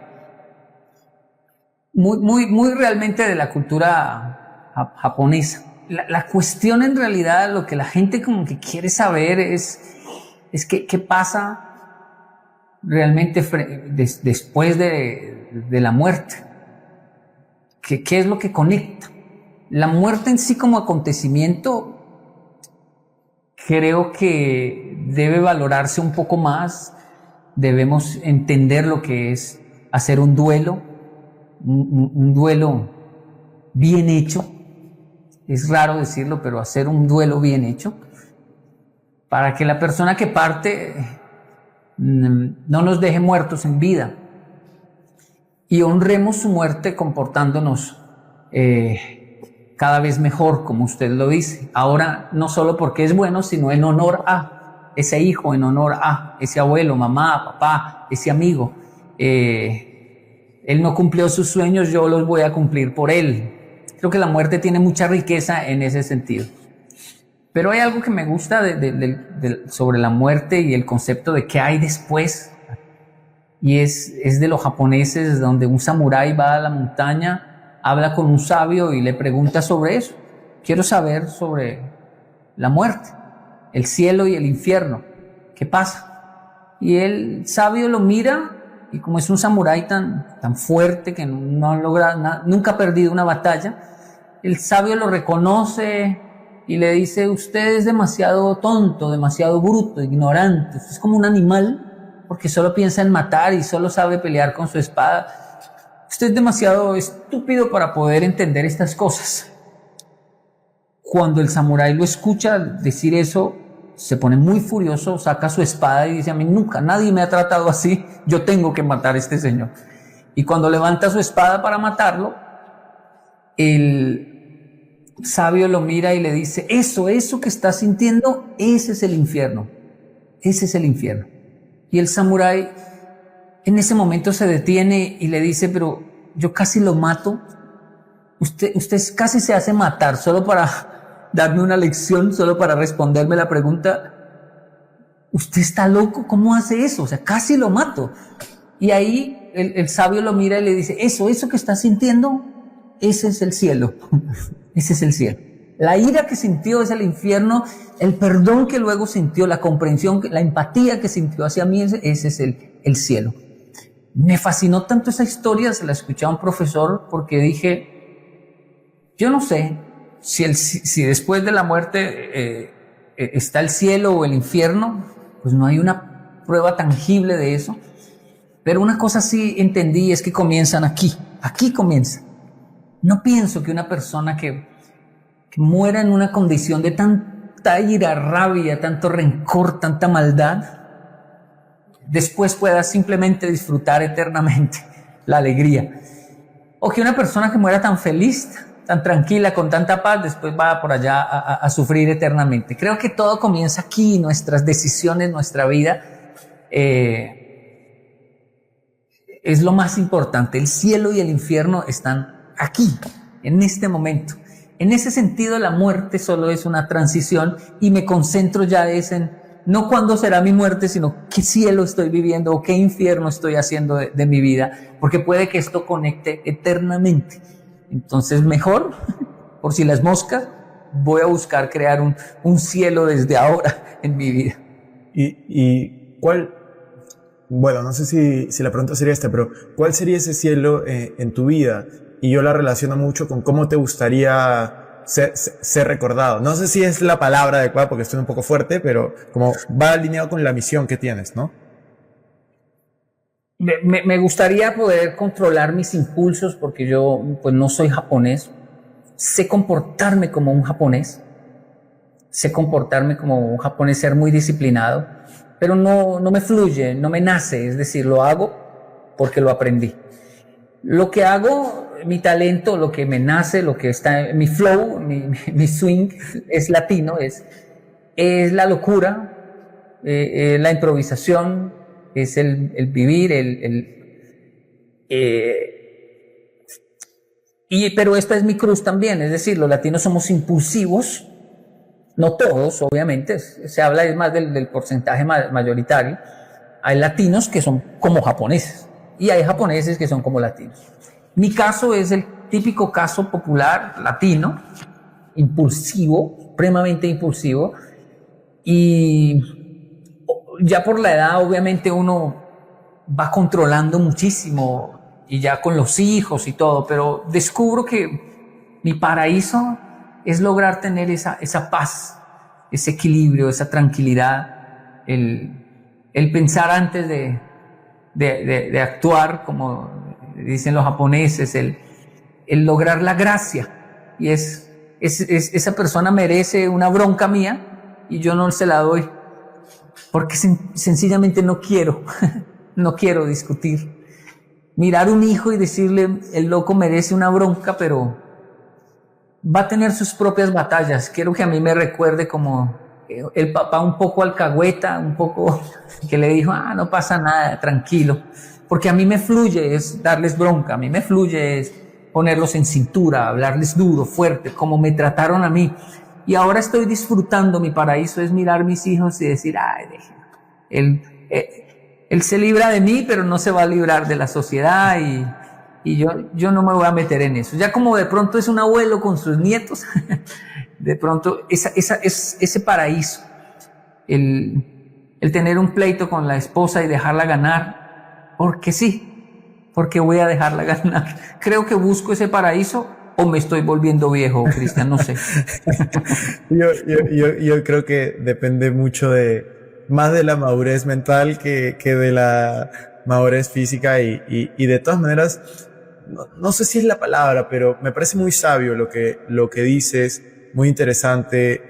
Muy realmente de la cultura japonesa. La cuestión en realidad, lo que la gente como que quiere saber es qué pasa realmente después de la muerte. ¿Qué es lo que conecta? La muerte en sí como acontecimiento creo que debe valorarse un poco más. Debemos entender lo que es hacer un duelo, un duelo bien hecho. Es raro decirlo, pero hacer un duelo bien hecho para que la persona que parte no nos deje muertos en vida y honremos su muerte comportándonos cada vez mejor, como usted lo dice. Ahora, no solo porque es bueno, sino en honor a ese hijo, en honor a ese abuelo, mamá, papá, ese amigo. Él no cumplió sus sueños, yo los voy a cumplir por él. Creo que la muerte tiene mucha riqueza en ese sentido. Pero hay algo que me gusta sobre la muerte y el concepto de qué hay después. Y es de los japoneses, donde un samurái va a la montaña, habla con un sabio y le pregunta sobre eso. Quiero saber sobre la muerte, el cielo y el infierno. ¿Qué pasa? Y el sabio lo mira y como es un samurái tan fuerte que no logra nunca ha perdido una batalla, el sabio lo reconoce y le dice: usted es demasiado tonto, demasiado bruto, ignorante, usted es como un animal porque solo piensa en matar y solo sabe pelear con su espada. Usted es demasiado estúpido para poder entender estas cosas. Cuando el samurái lo escucha decir eso, se pone muy furioso, saca su espada y dice: a mí nunca nadie me ha tratado así, yo tengo que matar a este señor. Y cuando levanta su espada para matarlo, el sabio lo mira y le dice: eso que estás sintiendo, ese es el infierno, ese es el infierno. Y el samurái en ese momento se detiene y le dice: pero yo casi lo mato, usted casi se hace matar solo para darme una lección, solo para responderme la pregunta. Usted está loco, ¿cómo hace eso? O sea, casi lo mato. Y ahí el sabio lo mira y le dice: eso que estás sintiendo, ese es el cielo. Ese es el cielo. La ira que sintió es el infierno, el perdón que luego sintió, la comprensión, la empatía que sintió hacia mí, ese es el cielo. Me fascinó tanto esa historia, se la escuché a un profesor porque dije: yo no sé si después de la muerte está el cielo o el infierno, pues no hay una prueba tangible de eso. Pero una cosa sí entendí, es que comienzan aquí comienzan. No pienso que una persona que muera en una condición de tanta ira, rabia, tanto rencor, tanta maldad, después pueda simplemente disfrutar eternamente la alegría. O que una persona que muera tan feliz, tan tranquila, con tanta paz, después va por allá a sufrir eternamente. Creo que todo comienza aquí, nuestras decisiones, nuestra vida. Es lo más importante. El cielo y el infierno están aquí, en este momento. En ese sentido, la muerte solo es una transición y me concentro ya en no cuándo será mi muerte, sino qué cielo estoy viviendo o qué infierno estoy haciendo de mi vida, porque puede que esto conecte eternamente. Entonces, mejor, por si las moscas, voy a buscar crear un cielo desde ahora en mi vida. ¿Y cuál? Bueno, no sé si la pregunta sería esta, pero ¿cuál sería ese cielo en tu vida? Y yo la relaciono mucho con cómo te gustaría ser recordado. No sé si es la palabra adecuada porque estoy un poco fuerte, pero como va alineado con la misión que tienes, ¿no? Me gustaría poder controlar mis impulsos porque yo pues no soy japonés. Sé comportarme como un japonés. Sé comportarme como un japonés, ser muy disciplinado, pero no me fluye, no me nace, es decir, lo hago porque lo aprendí. Lo que hago, mi talento, lo que me nace, lo que está en mi flow, mi swing es latino, es la locura, la improvisación, es el vivir, pero esta es mi cruz también, es decir, los latinos somos impulsivos, no todos, obviamente, se habla más del porcentaje mayoritario. Hay latinos que son como japoneses y hay japoneses que son como latinos. Mi caso es el típico caso popular latino, impulsivo, supremamente impulsivo, y ya por la edad obviamente uno va controlando muchísimo y ya con los hijos y todo, pero descubro que mi paraíso es lograr tener esa paz, ese equilibrio, esa tranquilidad, el pensar antes de actuar, como dicen los japoneses, el lograr la gracia. Y esa persona merece una bronca mía y yo no se la doy, porque sencillamente no quiero, no quiero discutir. Mirar un hijo y decirle, el loco merece una bronca, pero va a tener sus propias batallas. Quiero que a mí me recuerde como el papá un poco alcahueta, un poco que le dijo, no pasa nada, tranquilo. Porque a mí me fluye es darles bronca, a mí me fluye es ponerlos en cintura, hablarles duro, fuerte, como me trataron a mí. Y ahora estoy disfrutando, mi paraíso es mirar a mis hijos y decir, déjenlo. Él se libra de mí, pero no se va a librar de la sociedad y yo no me voy a meter en eso. Ya como de pronto es un abuelo con sus nietos, de pronto ese paraíso, el tener un pleito con la esposa y dejarla ganar, porque sí, porque voy a dejarla ganar. Creo que busco ese paraíso o me estoy volviendo viejo, Cristian, no sé. Yo creo que depende mucho más de la madurez mental que de la madurez física y de todas maneras, no sé si es la palabra, pero me parece muy sabio lo que dices, muy interesante,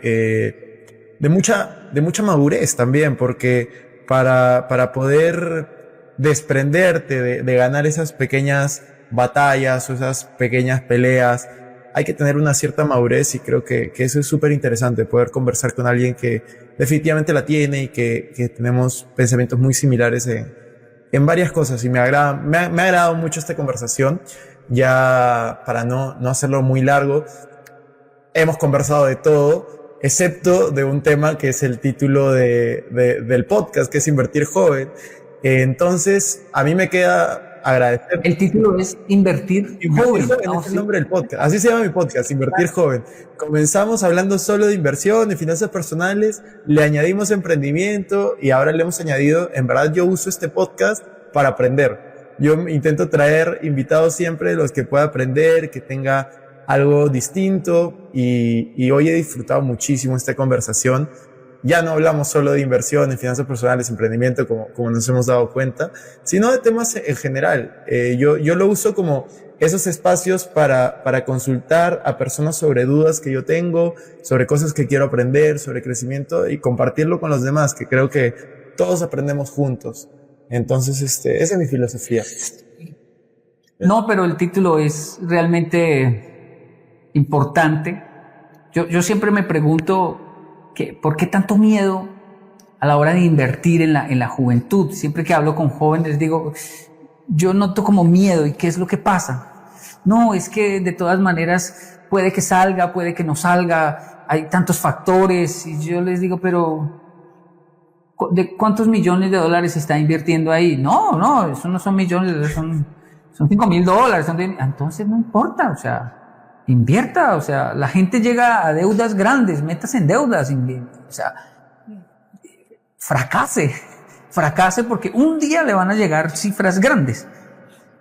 de mucha madurez también, porque para poder desprenderte de ganar esas pequeñas batallas o esas pequeñas peleas, hay que tener una cierta madurez y creo que eso es súper interesante, poder conversar con alguien que definitivamente la tiene y que tenemos pensamientos muy similares en varias cosas y me ha agradado mucho esta conversación. Ya para no hacerlo muy largo, hemos conversado de todo, excepto de un tema que es el título del podcast, que es Invertir Joven. Entonces, a mí me queda agradecer. El título es Invertir Joven. Es el nombre del podcast. Así se llama mi podcast, Invertir Joven. Comenzamos hablando solo de inversión, de finanzas personales, le añadimos emprendimiento y ahora le hemos añadido, en verdad yo uso este podcast para aprender. Yo intento traer invitados siempre, los que pueda aprender, que tenga algo distinto y hoy he disfrutado muchísimo esta conversación. Ya no hablamos solo de inversión, en finanzas personales, emprendimiento, como nos hemos dado cuenta, sino de temas en general. Yo lo uso como esos espacios para consultar a personas sobre dudas que yo tengo, sobre cosas que quiero aprender, sobre crecimiento y compartirlo con los demás, que creo que todos aprendemos juntos. Entonces, esa es mi filosofía. No, pero el título es realmente importante. Yo siempre me pregunto, ¿por qué tanto miedo a la hora de invertir en la juventud? Siempre que hablo con jóvenes digo, yo noto como miedo. ¿Y qué es lo que pasa? No, es que de todas maneras puede que salga, puede que no salga, hay tantos factores. Y yo les digo, pero ¿de cuántos millones de dólares se está invirtiendo ahí? No, eso no son millones, son $5,000. Entonces no importa, o sea, invierta, o sea, la gente llega a deudas grandes, metas en deudas, o sea, fracase porque un día le van a llegar cifras grandes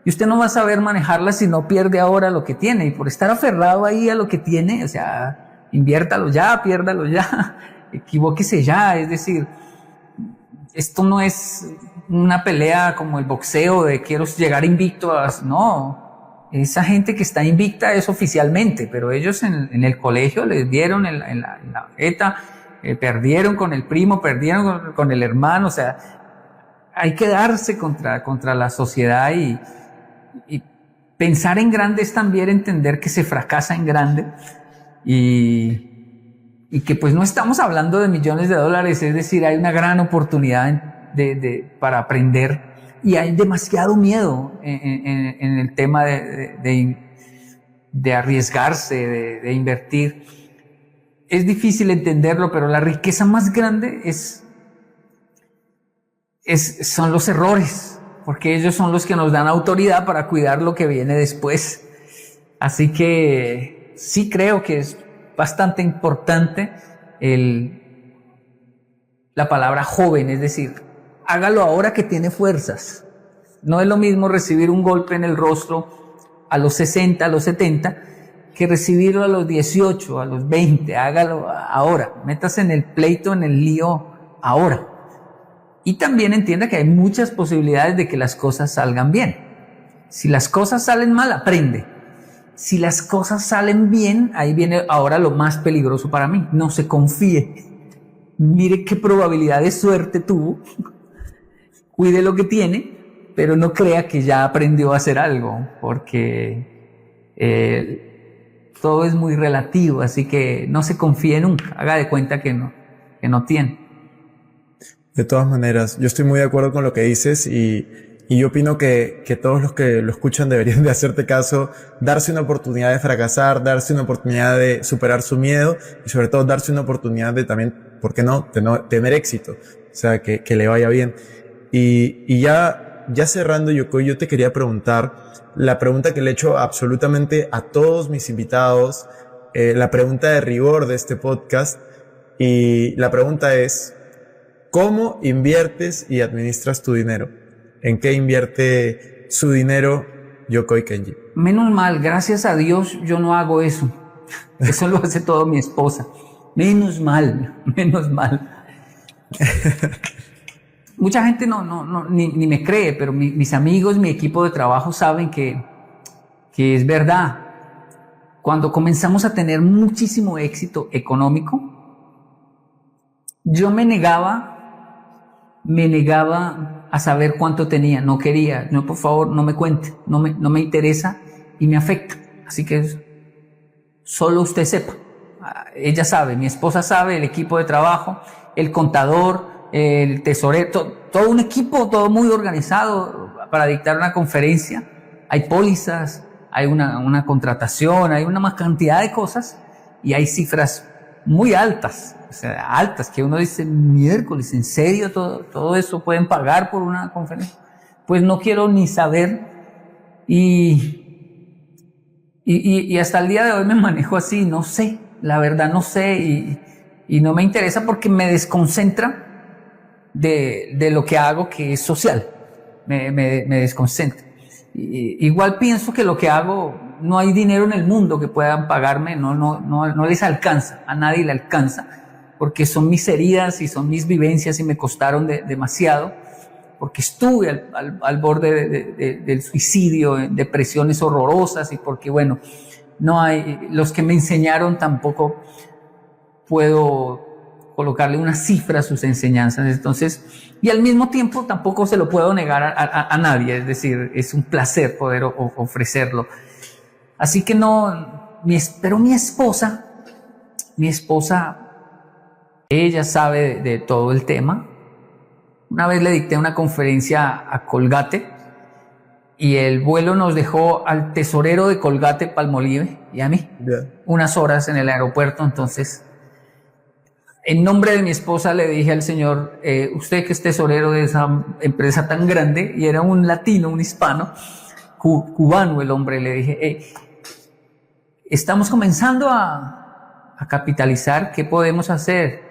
y usted no va a saber manejarlas si no pierde ahora lo que tiene y por estar aferrado ahí a lo que tiene, o sea, inviértalo ya, piérdalo ya, equivóquese ya, es decir, esto no es una pelea como el boxeo de quiero llegar invicto, no. Esa gente que está invicta es oficialmente, pero ellos en el colegio les dieron en la ETA, perdieron con el primo, perdieron con el hermano, o sea, hay que darse contra la sociedad y pensar en grande es también entender que se fracasa en grande y que pues no estamos hablando de millones de dólares, es decir, hay una gran oportunidad para aprender. Y hay demasiado miedo en el tema de arriesgarse, de invertir. Es difícil entenderlo, pero la riqueza más grande son los errores, porque ellos son los que nos dan autoridad para cuidar lo que viene después. Así que sí creo que es bastante importante la palabra joven, es decir, hágalo ahora que tiene fuerzas. No es lo mismo recibir un golpe en el rostro a los 60, a los 70, que recibirlo a los 18, a los 20. Hágalo ahora. Métase en el pleito, en el lío ahora. Y también entienda que hay muchas posibilidades de que las cosas salgan bien. Si las cosas salen mal, aprende. Si las cosas salen bien, ahí viene ahora lo más peligroso para mí. No se confíe. Mire qué probabilidad de suerte tuvo. Cuide lo que tiene, pero no crea que ya aprendió a hacer algo, porque todo es muy relativo, así que no se confíe nunca. Haga de cuenta que no tiene. De todas maneras, yo estoy muy de acuerdo con lo que dices y yo opino que todos los que lo escuchan deberían de hacerte caso, darse una oportunidad de fracasar, darse una oportunidad de superar su miedo y sobre todo darse una oportunidad de también, ¿por qué no?, tener éxito, o sea, que le vaya bien. Y ya cerrando, Yokoi, yo te quería preguntar la pregunta que le he hecho absolutamente a todos mis invitados, la pregunta de rigor de este podcast, y la pregunta es: ¿cómo inviertes y administras tu dinero? ¿En qué invierte su dinero Yokoi Kenji? Menos mal, gracias a Dios yo no hago eso. Eso lo hace todo mi esposa. Menos mal. Mucha gente ni me cree, pero mis amigos, mi equipo de trabajo saben que es verdad. Cuando comenzamos a tener muchísimo éxito económico, yo me negaba a saber cuánto tenía. No quería. No, por favor, no me cuente. No me interesa y me afecta. Así que solo usted sepa. Ella sabe, mi esposa sabe, el equipo de trabajo, el contador, el tesorero, todo un equipo, todo muy organizado para dictar una conferencia. Hay pólizas, hay una contratación, hay una más cantidad de cosas y hay cifras muy altas, o sea, altas, que uno dice, miércoles, ¿en serio todo eso pueden pagar por una conferencia? Pues no quiero ni saber y hasta el día de hoy me manejo así, no sé, la verdad no sé y no me interesa porque me desconcentra de lo que hago, que es social, me desconcentra. Igual pienso que lo que hago, no hay dinero en el mundo que puedan pagarme, no les alcanza, a nadie le alcanza, porque son mis heridas y son mis vivencias y me costaron demasiado, porque estuve al borde del suicidio, en depresiones horrorosas y porque, bueno, no hay, los que me enseñaron tampoco puedo colocarle una cifra a sus enseñanzas, entonces, y al mismo tiempo tampoco se lo puedo negar a nadie, es decir, es un placer poder ofrecerlo. Así que pero mi esposa, ella sabe de todo el tema. Una vez le dicté una conferencia a Colgate y el vuelo nos dejó al tesorero de Colgate, Palmolive, y a mí, unas horas en el aeropuerto. Entonces, en nombre de mi esposa le dije al señor, usted que es tesorero de esa empresa tan grande, y era un latino, un hispano, cubano el hombre, le dije, estamos comenzando a capitalizar, ¿qué podemos hacer?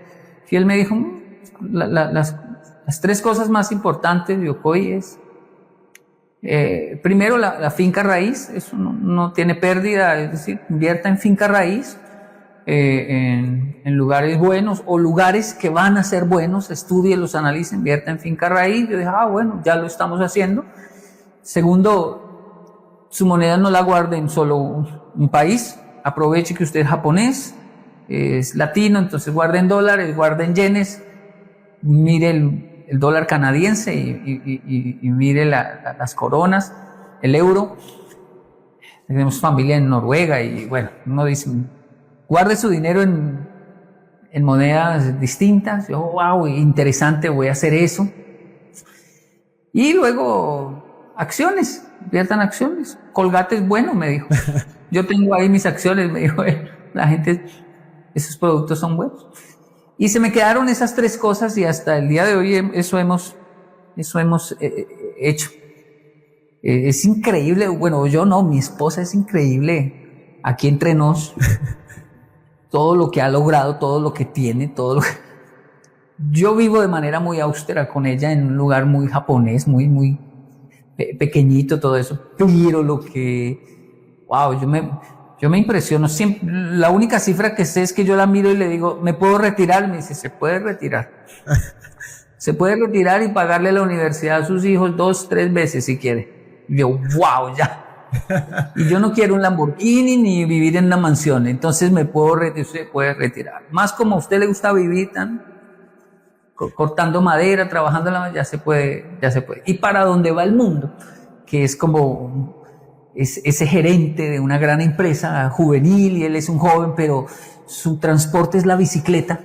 Y él me dijo, las tres cosas más importantes, Yokoi, es, primero la finca raíz, eso no tiene pérdida, es decir, invierta en finca raíz, en lugares buenos o lugares que van a ser buenos, estudie, los analice, invierta en finca raíz. Yo dije, bueno, ya lo estamos haciendo. Segundo, su moneda no la guarde en solo un país, aproveche que usted es japonés, es latino, entonces guarde en dólares, guarde en yenes, mire el dólar canadiense y mire las coronas, el euro. Tenemos familia en Noruega y bueno, uno dice, guarde su dinero en monedas distintas. Yo, wow, interesante, voy a hacer eso. Y luego, acciones, inviertan acciones. Colgate es bueno, me dijo. Yo tengo ahí mis acciones, me dijo. La gente, esos productos son buenos. Y se me quedaron esas tres cosas y hasta el día de hoy eso hemos hecho. Es increíble, bueno, yo no, mi esposa es increíble. Aquí entre nos, todo lo que ha logrado, todo lo que tiene, Yo vivo de manera muy austera con ella en un lugar muy japonés, muy pequeñito todo eso, pero wow, yo me impresiono siempre. La única cifra que sé es que yo la miro y le digo, ¿me puedo retirar? Y me dice, se puede retirar. Se puede retirar y pagarle la universidad a sus hijos 2, 3 veces si quiere. Y yo, wow, ya. Y yo no quiero un Lamborghini ni vivir en una mansión, entonces se puede retirar. Más como a usted le gusta vivir cortando madera, trabajando ya se puede. Y para dónde va el mundo, que es como ese gerente de una gran empresa juvenil y él es un joven, pero su transporte es la bicicleta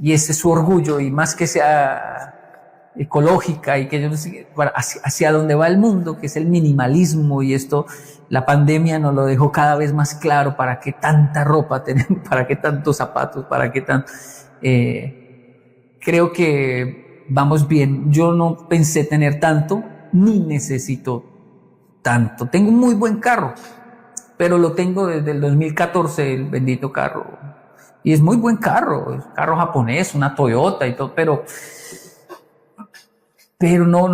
y ese es su orgullo, y más que sea ecológica y que yo no sé, hacia dónde va el mundo, que es el minimalismo, y esto la pandemia nos lo dejó cada vez más claro. ¿Para qué tanta ropa tenemos? ¿Para qué tantos zapatos? ¿Para qué tanto? Creo que vamos bien. Yo no pensé tener tanto, ni necesito tanto. Tengo un muy buen carro, pero lo tengo desde el 2014, el bendito carro. Y es muy buen carro, es carro japonés, una Toyota y todo, pero no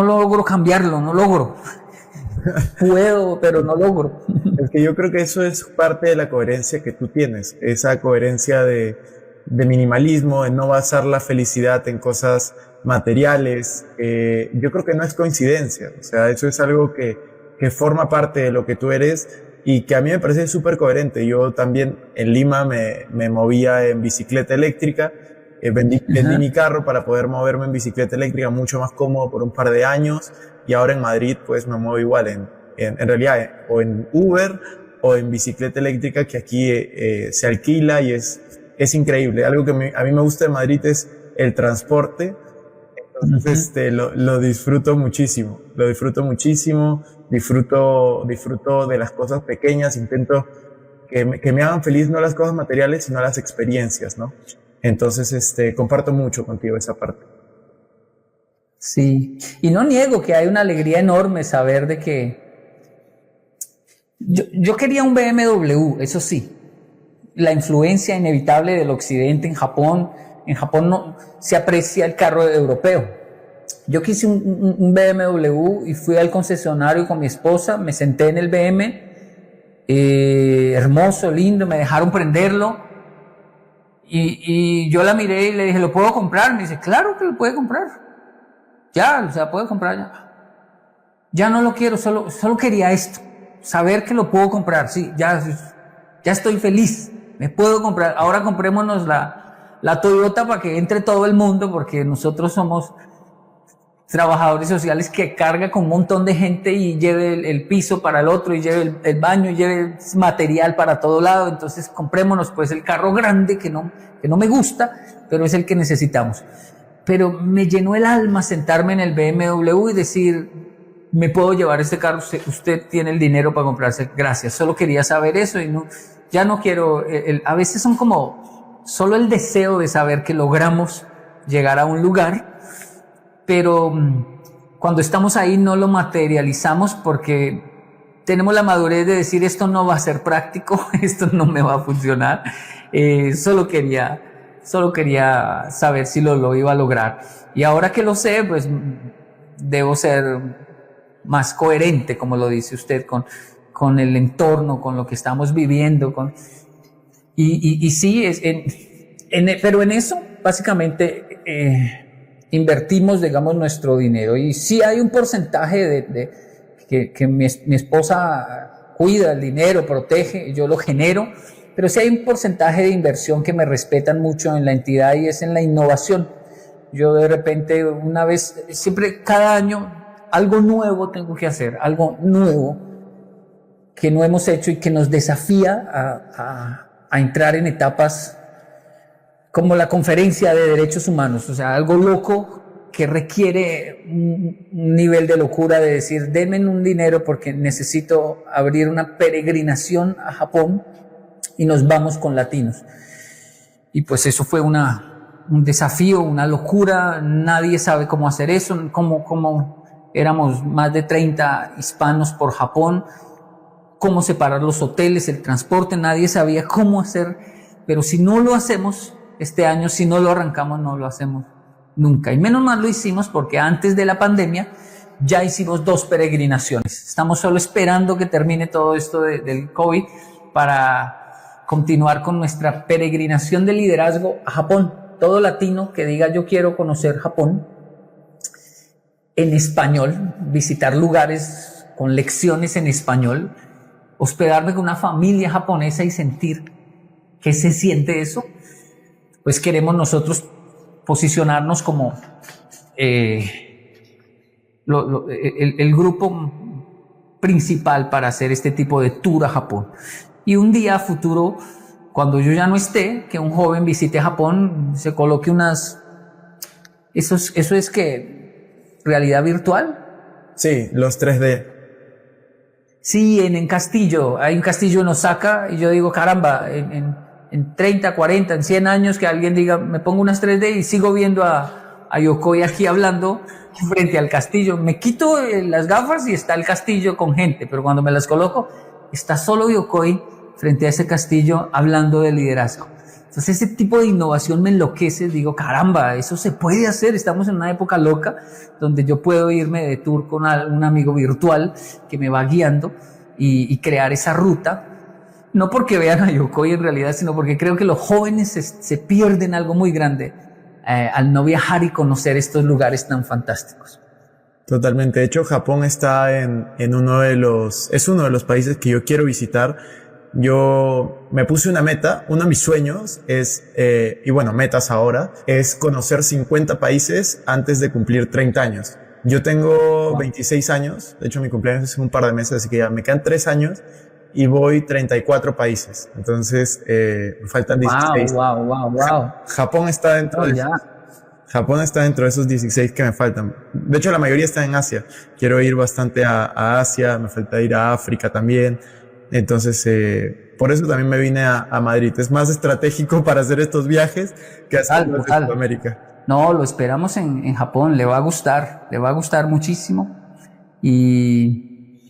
logro cambiarlo, no logro. Puedo, pero no logro. Es que yo creo que eso es parte de la coherencia que tú tienes, esa coherencia de minimalismo, de no basar la felicidad en cosas materiales. Yo creo que no es coincidencia, o sea, eso es algo que forma parte de lo que tú eres y que a mí me parece súper coherente. Yo también en Lima me movía en bicicleta eléctrica, vendí mi carro para poder moverme en bicicleta eléctrica mucho más cómodo por un par de años, y ahora en Madrid pues me muevo igual en realidad o en Uber o en bicicleta eléctrica, que aquí se alquila y es increíble. Algo que a mí me gusta de Madrid es el transporte. Entonces lo disfruto muchísimo, disfruto de las cosas pequeñas, intento que me hagan feliz, no las cosas materiales, sino las experiencias, ¿no? Entonces, comparto mucho contigo esa parte. Sí, y no niego que hay una alegría enorme saber de que yo quería un BMW, eso sí. La influencia inevitable del occidente en Japón no se aprecia el carro europeo. Yo quise un BMW y fui al concesionario con mi esposa, me senté en el BM, hermoso, lindo, me dejaron prenderlo. Y yo la miré y le dije, ¿lo puedo comprar? Me dice, claro que lo puede comprar. Ya, o sea, puede comprar ya. Ya no lo quiero, solo quería esto. Saber que lo puedo comprar, sí, ya estoy feliz. Me puedo comprar. Ahora comprémonos la Toyota para que entre todo el mundo, porque nosotros somos trabajadores sociales que carga con un montón de gente y lleve el piso para el otro y lleve el baño y lleve material para todo lado. Entonces comprémonos pues el carro grande que no me gusta, pero es el que necesitamos. Pero me llenó el alma sentarme en el BMW y decir, me puedo llevar este carro, usted tiene el dinero para comprarse, gracias. Solo quería saber eso y ya no quiero, a veces son como solo el deseo de saber que logramos llegar a un lugar, pero cuando estamos ahí no lo materializamos porque tenemos la madurez de decir, esto no va a ser práctico, esto no me va a funcionar. Solo quería saber si lo iba a lograr. Y ahora que lo sé, pues debo ser más coherente, como lo dice usted, con el entorno, con lo que estamos viviendo, y sí, pero en eso básicamente invertimos, digamos, nuestro dinero. Y sí hay un porcentaje que mi esposa cuida el dinero, protege, yo lo genero, pero sí hay un porcentaje de inversión que me respetan mucho en la entidad, y es en la innovación. Yo de repente, una vez, siempre, cada año, algo nuevo tengo que hacer, algo nuevo que no hemos hecho y que nos desafía a entrar en etapas como la conferencia de derechos humanos, o sea, algo loco que requiere un nivel de locura de decir, denme un dinero porque necesito abrir una peregrinación a Japón y nos vamos con latinos. Y pues eso fue un desafío, una locura, nadie sabe cómo hacer eso, cómo éramos más de 30 hispanos por Japón, cómo separar los hoteles, el transporte, nadie sabía cómo hacer, pero si no lo hacemos este año, si no lo arrancamos, no lo hacemos nunca. Y menos mal lo hicimos porque antes de la pandemia ya hicimos 2 peregrinaciones. Estamos solo esperando que termine todo esto del COVID para continuar con nuestra peregrinación de liderazgo a Japón. Todo latino que diga yo quiero conocer Japón en español, visitar lugares con lecciones en español, hospedarme con una familia japonesa y sentir qué se siente eso, pues queremos nosotros posicionarnos como el grupo principal para hacer este tipo de tour a Japón. Y un día a futuro, cuando yo ya no esté, que un joven visite Japón, se coloque unas... ¿Eso es que realidad virtual? Sí, los 3D. Sí, en Castillo, hay un castillo en Osaka, y yo digo, caramba, en 30, 40, en 100 años, que alguien diga, me pongo unas 3D y sigo viendo a Yokoi aquí hablando frente al castillo. Me quito las gafas y está el castillo con gente, pero cuando me las coloco, está solo Yokoi frente a ese castillo hablando de liderazgo. Entonces ese tipo de innovación me enloquece, digo, caramba, eso se puede hacer, estamos en una época loca donde yo puedo irme de tour con un amigo virtual que me va guiando y crear esa ruta, no porque vean a Yokoi en realidad, sino porque creo que los jóvenes se pierden algo muy grande al no viajar y conocer estos lugares tan fantásticos. Totalmente. De hecho, Japón está es uno de los países que yo quiero visitar. Yo me puse una meta, uno de mis sueños es, y bueno, metas ahora, es conocer 50 países antes de cumplir 30 años. Yo tengo 26 años, de hecho mi cumpleaños es en un par de meses, así que ya me quedan 3 años y voy 34 países. Entonces, me faltan 16. Wow. Japón está dentro Japón está dentro de esos 16 que me faltan. De hecho, la mayoría está en Asia. Quiero ir bastante a Asia, me falta ir a África también. Entonces, por eso también me vine a Madrid. Es más estratégico para hacer estos viajes que hacerlo en Sudamérica. No, lo esperamos en Japón. Le va a gustar muchísimo. Y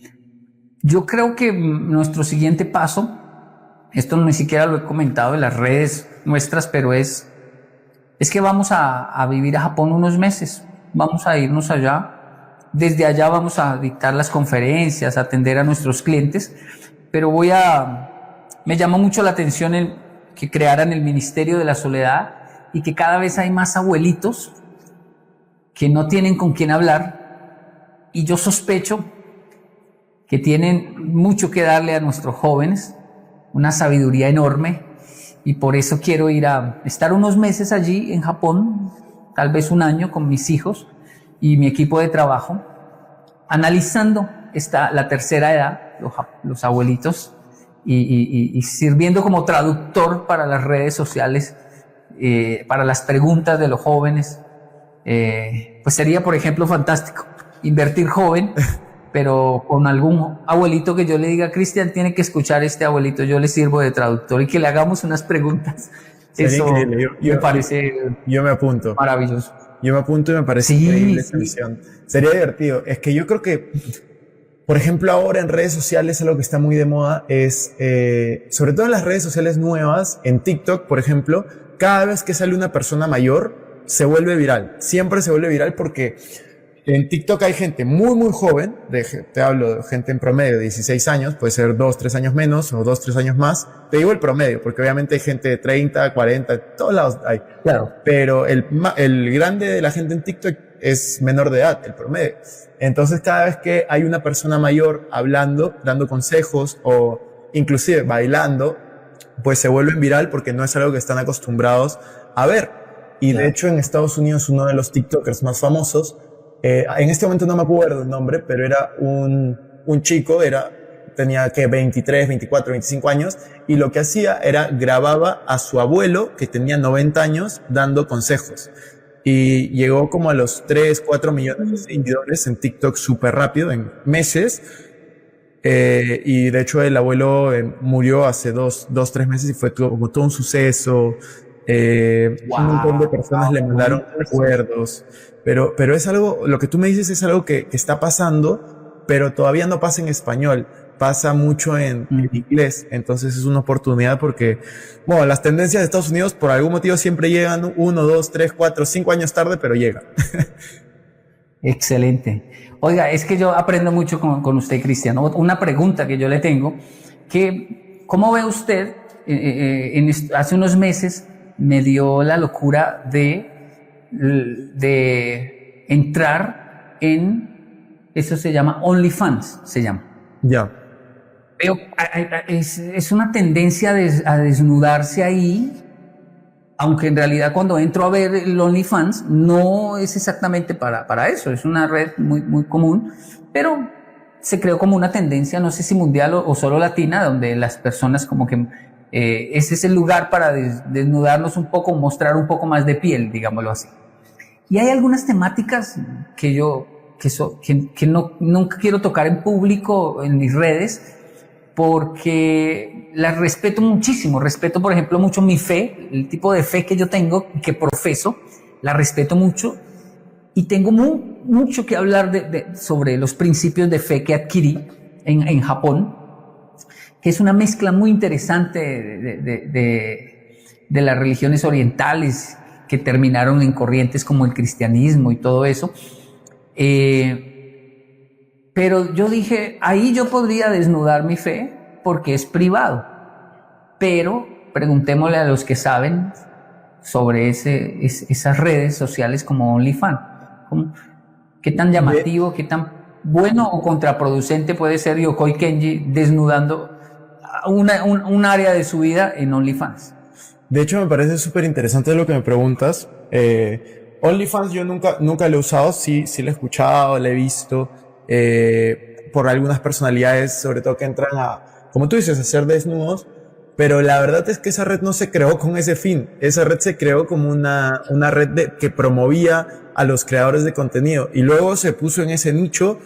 yo creo que nuestro siguiente paso, esto ni siquiera lo he comentado en las redes nuestras, pero es que vamos a vivir a Japón unos meses. Vamos a irnos allá. Desde allá vamos a dictar las conferencias, a atender a nuestros clientes. Pero me llamó mucho la atención que crearan el Ministerio de la Soledad y que cada vez hay más abuelitos que no tienen con quién hablar, y yo sospecho que tienen mucho que darle a nuestros jóvenes, una sabiduría enorme, y por eso quiero ir a estar unos meses allí en Japón, tal vez un año con mis hijos y mi equipo de trabajo, analizando la tercera edad, los abuelitos, y sirviendo como traductor para las redes sociales, para las preguntas de los jóvenes. Pues sería, por ejemplo, fantástico invertir joven, pero con algún abuelito que yo le diga, Cristian, tiene que escuchar este abuelito, yo le sirvo de traductor, y que le hagamos unas preguntas. Sería eso increíble. me parece yo me apunto. Maravilloso. Yo me apunto y me parece increíble esta misión. Sería divertido. Es que yo creo que, por ejemplo, ahora en redes sociales algo que está muy de moda es, sobre todo en las redes sociales nuevas, en TikTok, por ejemplo, cada vez que sale una persona mayor, se vuelve viral. Siempre se vuelve viral porque en TikTok hay gente muy, muy joven, te hablo de gente en promedio de 16 años, puede ser 2, 3 años menos o 2, 3 años más. Te digo el promedio, porque obviamente hay gente de 30, 40, de todos lados hay. Claro. Pero el grande de la gente en TikTok es menor de edad, el promedio. Entonces, cada vez que hay una persona mayor hablando, dando consejos o inclusive bailando, pues se vuelven viral porque no es algo que están acostumbrados a ver. Y de hecho, en Estados Unidos, uno de los TikTokers más famosos, en este momento no me acuerdo el nombre, pero era un chico, tenía que 23, 24, 25 años, y lo que hacía era grababa a su abuelo, que tenía 90 años, dando consejos. Y llegó como a los 3, 4 millones de seguidores en TikTok súper rápido, en meses. Y de hecho el abuelo murió hace 2, 3 meses y fue todo un suceso. Un montón de personas le mandaron recuerdos. Pero es algo, lo que tú me dices es algo que está pasando, pero todavía no pasa en español. Pasa mucho en inglés, entonces es una oportunidad porque, bueno, las tendencias de Estados Unidos por algún motivo siempre llegan 1, 2, 3, 4, 5 años tarde, pero llegan. Excelente. Oiga, es que yo aprendo mucho con usted, Cristian. Una pregunta que yo le tengo, que ¿cómo ve usted? Hace unos meses me dio la locura de entrar en, eso se llama OnlyFans, se llama. Ya. Veo, es una tendencia a desnudarse ahí, aunque en realidad cuando entro a ver el OnlyFans no es exactamente para eso, es una red muy, muy común, pero se creó como una tendencia, no sé si mundial o solo latina, donde las personas como que ese es el lugar para desnudarnos un poco, mostrar un poco más de piel, digámoslo así. Y hay algunas temáticas que nunca quiero tocar en público, en mis redes, porque las respeto muchísimo. Respeto, por ejemplo, mucho mi fe, el tipo de fe que yo tengo, que profeso, la respeto mucho. Y tengo mucho que hablar sobre los principios de fe que adquirí en Japón, que es una mezcla muy interesante de las religiones orientales que terminaron en corrientes como el cristianismo y todo eso. Pero yo dije, ahí yo podría desnudar mi fe porque es privado. Pero preguntémosle a los que saben sobre esas redes sociales como OnlyFans. ¿Qué tan llamativo, qué tan bueno o contraproducente puede ser Yokoi Kenji desnudando un área de su vida en OnlyFans? De hecho, me parece súper interesante lo que me preguntas. OnlyFans yo nunca lo he usado, sí lo he escuchado, lo he visto, por algunas personalidades, sobre todo que entran como tú dices, a hacer desnudos, pero la verdad es que esa red no se creó con ese fin. Esa red se creó como una red que promovía a los creadores de contenido y luego se puso en ese nicho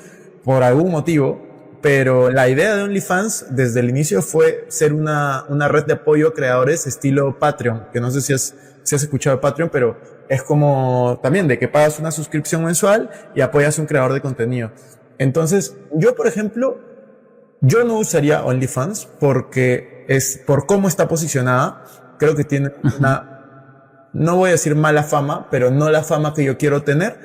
por algún motivo, pero la idea de OnlyFans desde el inicio fue ser una red de apoyo a creadores estilo Patreon, que no sé si has escuchado Patreon, pero es como también de que pagas una suscripción mensual y apoyas a un creador de contenido. Entonces, yo, por ejemplo, yo no usaría OnlyFans porque por cómo está posicionada, creo que tiene no voy a decir mala fama, pero no la fama que yo quiero tener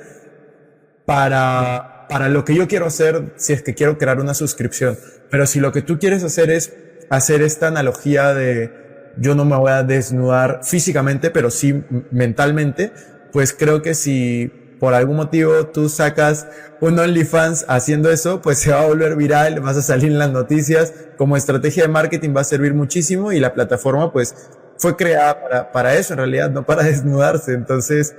para lo que yo quiero hacer si es que quiero crear una suscripción. Pero si lo que tú quieres hacer es hacer esta analogía de yo no me voy a desnudar físicamente, pero sí mentalmente, pues creo que si por algún motivo tú sacas un OnlyFans haciendo eso, pues se va a volver viral, vas a salir en las noticias, como estrategia de marketing va a servir muchísimo y la plataforma pues fue creada para eso en realidad, no para desnudarse. Entonces,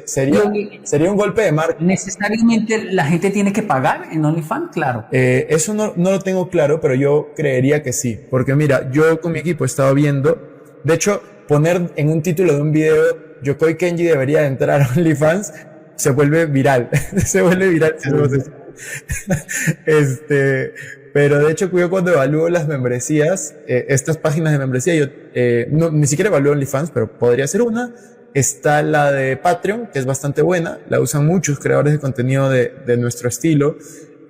sería un golpe de marketing. ¿Necesariamente la gente tiene que pagar en OnlyFans? Claro. Eso no lo tengo claro, pero yo creería que sí. Porque mira, yo con mi equipo he estado viendo, de hecho, poner en un título de un video Yokoi Kenji debería entrar a OnlyFans, se vuelve viral. Se vuelve viral. Pero de hecho yo cuando evalúo las membresías, estas páginas de membresía, yo ni siquiera evalúo OnlyFans, pero podría ser una. Está la de Patreon, que es bastante buena, la usan muchos creadores de contenido de nuestro estilo.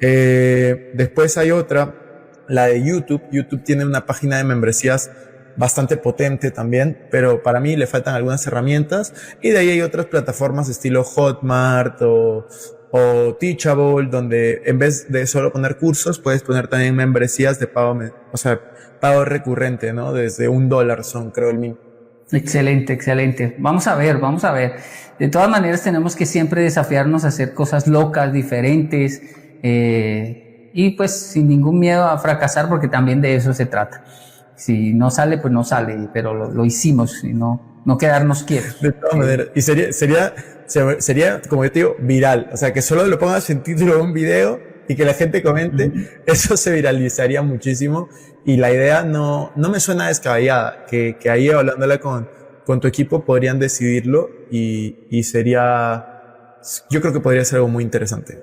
Después hay otra, la de YouTube. YouTube tiene una página de membresías bastante potente también, pero para mí le faltan algunas herramientas. Y de ahí hay otras plataformas estilo Hotmart o Teachable, donde en vez de solo poner cursos, puedes poner también membresías de pago, pago recurrente, ¿no? Desde $1 son, creo, el mínimo. Excelente, excelente. Vamos a ver. De todas maneras tenemos que siempre desafiarnos a hacer cosas locas, diferentes, y pues sin ningún miedo a fracasar, porque también de eso se trata. Si no sale, pues no sale, pero lo hicimos y no quedarnos quietos. De todas maneras. Y sería, como yo te digo, viral. O sea, que solo lo pongas en título de un video y que la gente comente, eso se viralizaría muchísimo. Y la idea no me suena descabellada, que ahí hablándola con tu equipo podrían decidirlo y sería, yo creo que podría ser algo muy interesante.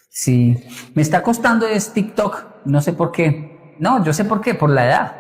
Sí, me está costando es TikTok, no sé por qué. No, yo sé por qué, por la edad.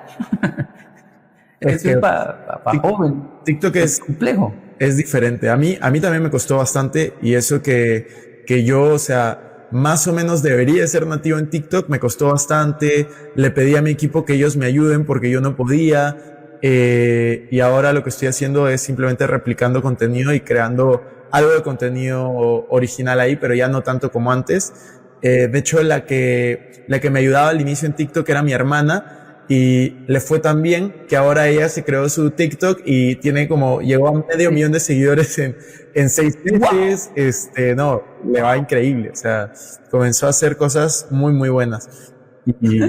Es que para joven. TikTok es complejo. Es diferente. A mí también me costó bastante y eso que yo, o sea, más o menos debería ser nativo en TikTok, me costó bastante. Le pedí a mi equipo que ellos me ayuden porque yo no podía. y ahora lo que estoy haciendo es simplemente replicando contenido y creando algo de contenido original ahí, pero ya no tanto como antes. De hecho, la que me ayudaba al inicio en TikTok era mi hermana, y le fue tan bien que ahora ella se creó su TikTok y llegó a 500,000 de seguidores en 6 meses. ¡Wow! No, le va increíble. O sea, comenzó a hacer cosas muy, muy buenas. Y,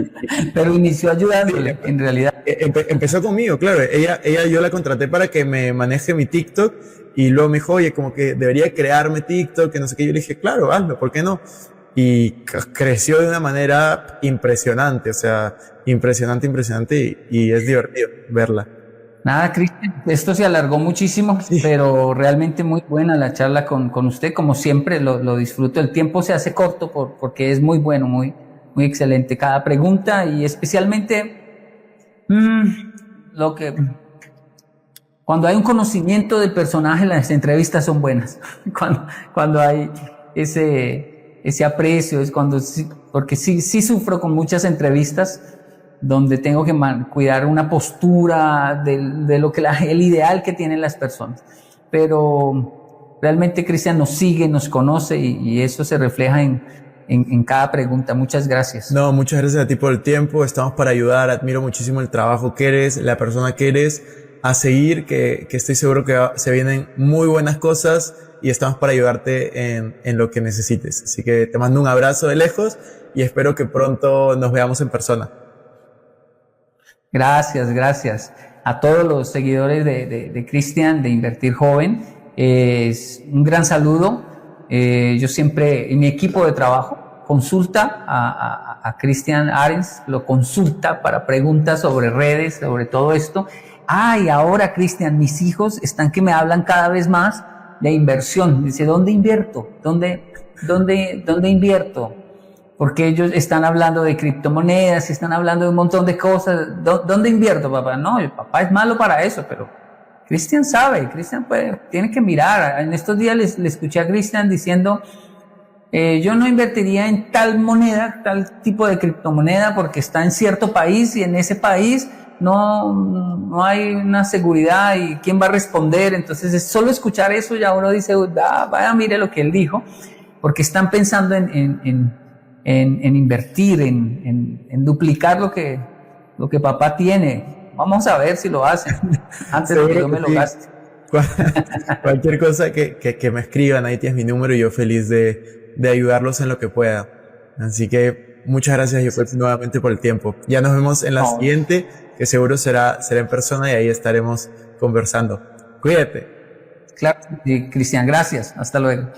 Pero inició ayudándole, en realidad. empezó conmigo, claro. Yo la contraté para que me maneje mi TikTok, y luego me dijo, oye, como que debería crearme TikTok, que no sé qué. Yo le dije, claro, hazlo, ¿por qué no? Y creció de una manera impresionante, o sea, impresionante, y es divertido verla. Nada, Cristian, esto se alargó muchísimo, Sí. pero realmente muy buena la charla con usted. Como siempre, lo disfruto. El tiempo se hace corto porque es muy bueno, muy excelente cada pregunta, y especialmente lo que cuando hay un conocimiento del personaje, las entrevistas son buenas. Cuando hay ese aprecio, es cuando porque sí sufro con muchas entrevistas donde tengo que cuidar una postura de lo que el ideal que tienen las personas. Pero realmente Cristian nos sigue, nos conoce, y eso se refleja en cada pregunta. Muchas gracias. No, muchas gracias a ti por el tiempo. Estamos para ayudar. Admiro muchísimo el trabajo que eres, la persona que eres. A seguir, que estoy seguro que se vienen muy buenas cosas, y estamos para ayudarte en lo que necesites. Así que te mando un abrazo de lejos y espero que pronto nos veamos en persona. Gracias a todos los seguidores de Cristian, de Invertir Joven. Es un gran saludo. Yo siempre, en mi equipo de trabajo, consulta a Cristian Arens, lo consulta para preguntas sobre redes, sobre todo esto. Y ahora, Cristian, mis hijos están que me hablan cada vez más de inversión. Dice, ¿dónde invierto? ¿Dónde invierto? Porque ellos están hablando de criptomonedas, están hablando de un montón de cosas. ¿Dónde invierto, papá? No, el papá es malo para eso, pero Cristian sabe, Cristian tiene que mirar. En estos días le escuché a Cristian diciendo, yo no invertiría en tal moneda, tal tipo de criptomoneda, porque está en cierto país, y en ese país no hay una seguridad, y quién va a responder. Entonces, es solo escuchar eso, ya uno dice, vaya, mire lo que él dijo, porque están pensando en invertir, en duplicar lo que papá tiene. Vamos a ver si lo hacen antes de que yo me lo gaste. Cualquier cosa que me escriban, ahí tienes mi número, y yo feliz de ayudarlos en lo que pueda. Así que muchas gracias, Yopet, nuevamente por el tiempo. Ya nos vemos en la siguiente, que seguro será en persona, y ahí estaremos conversando. Cuídate. Claro, Cristian, gracias. Hasta luego.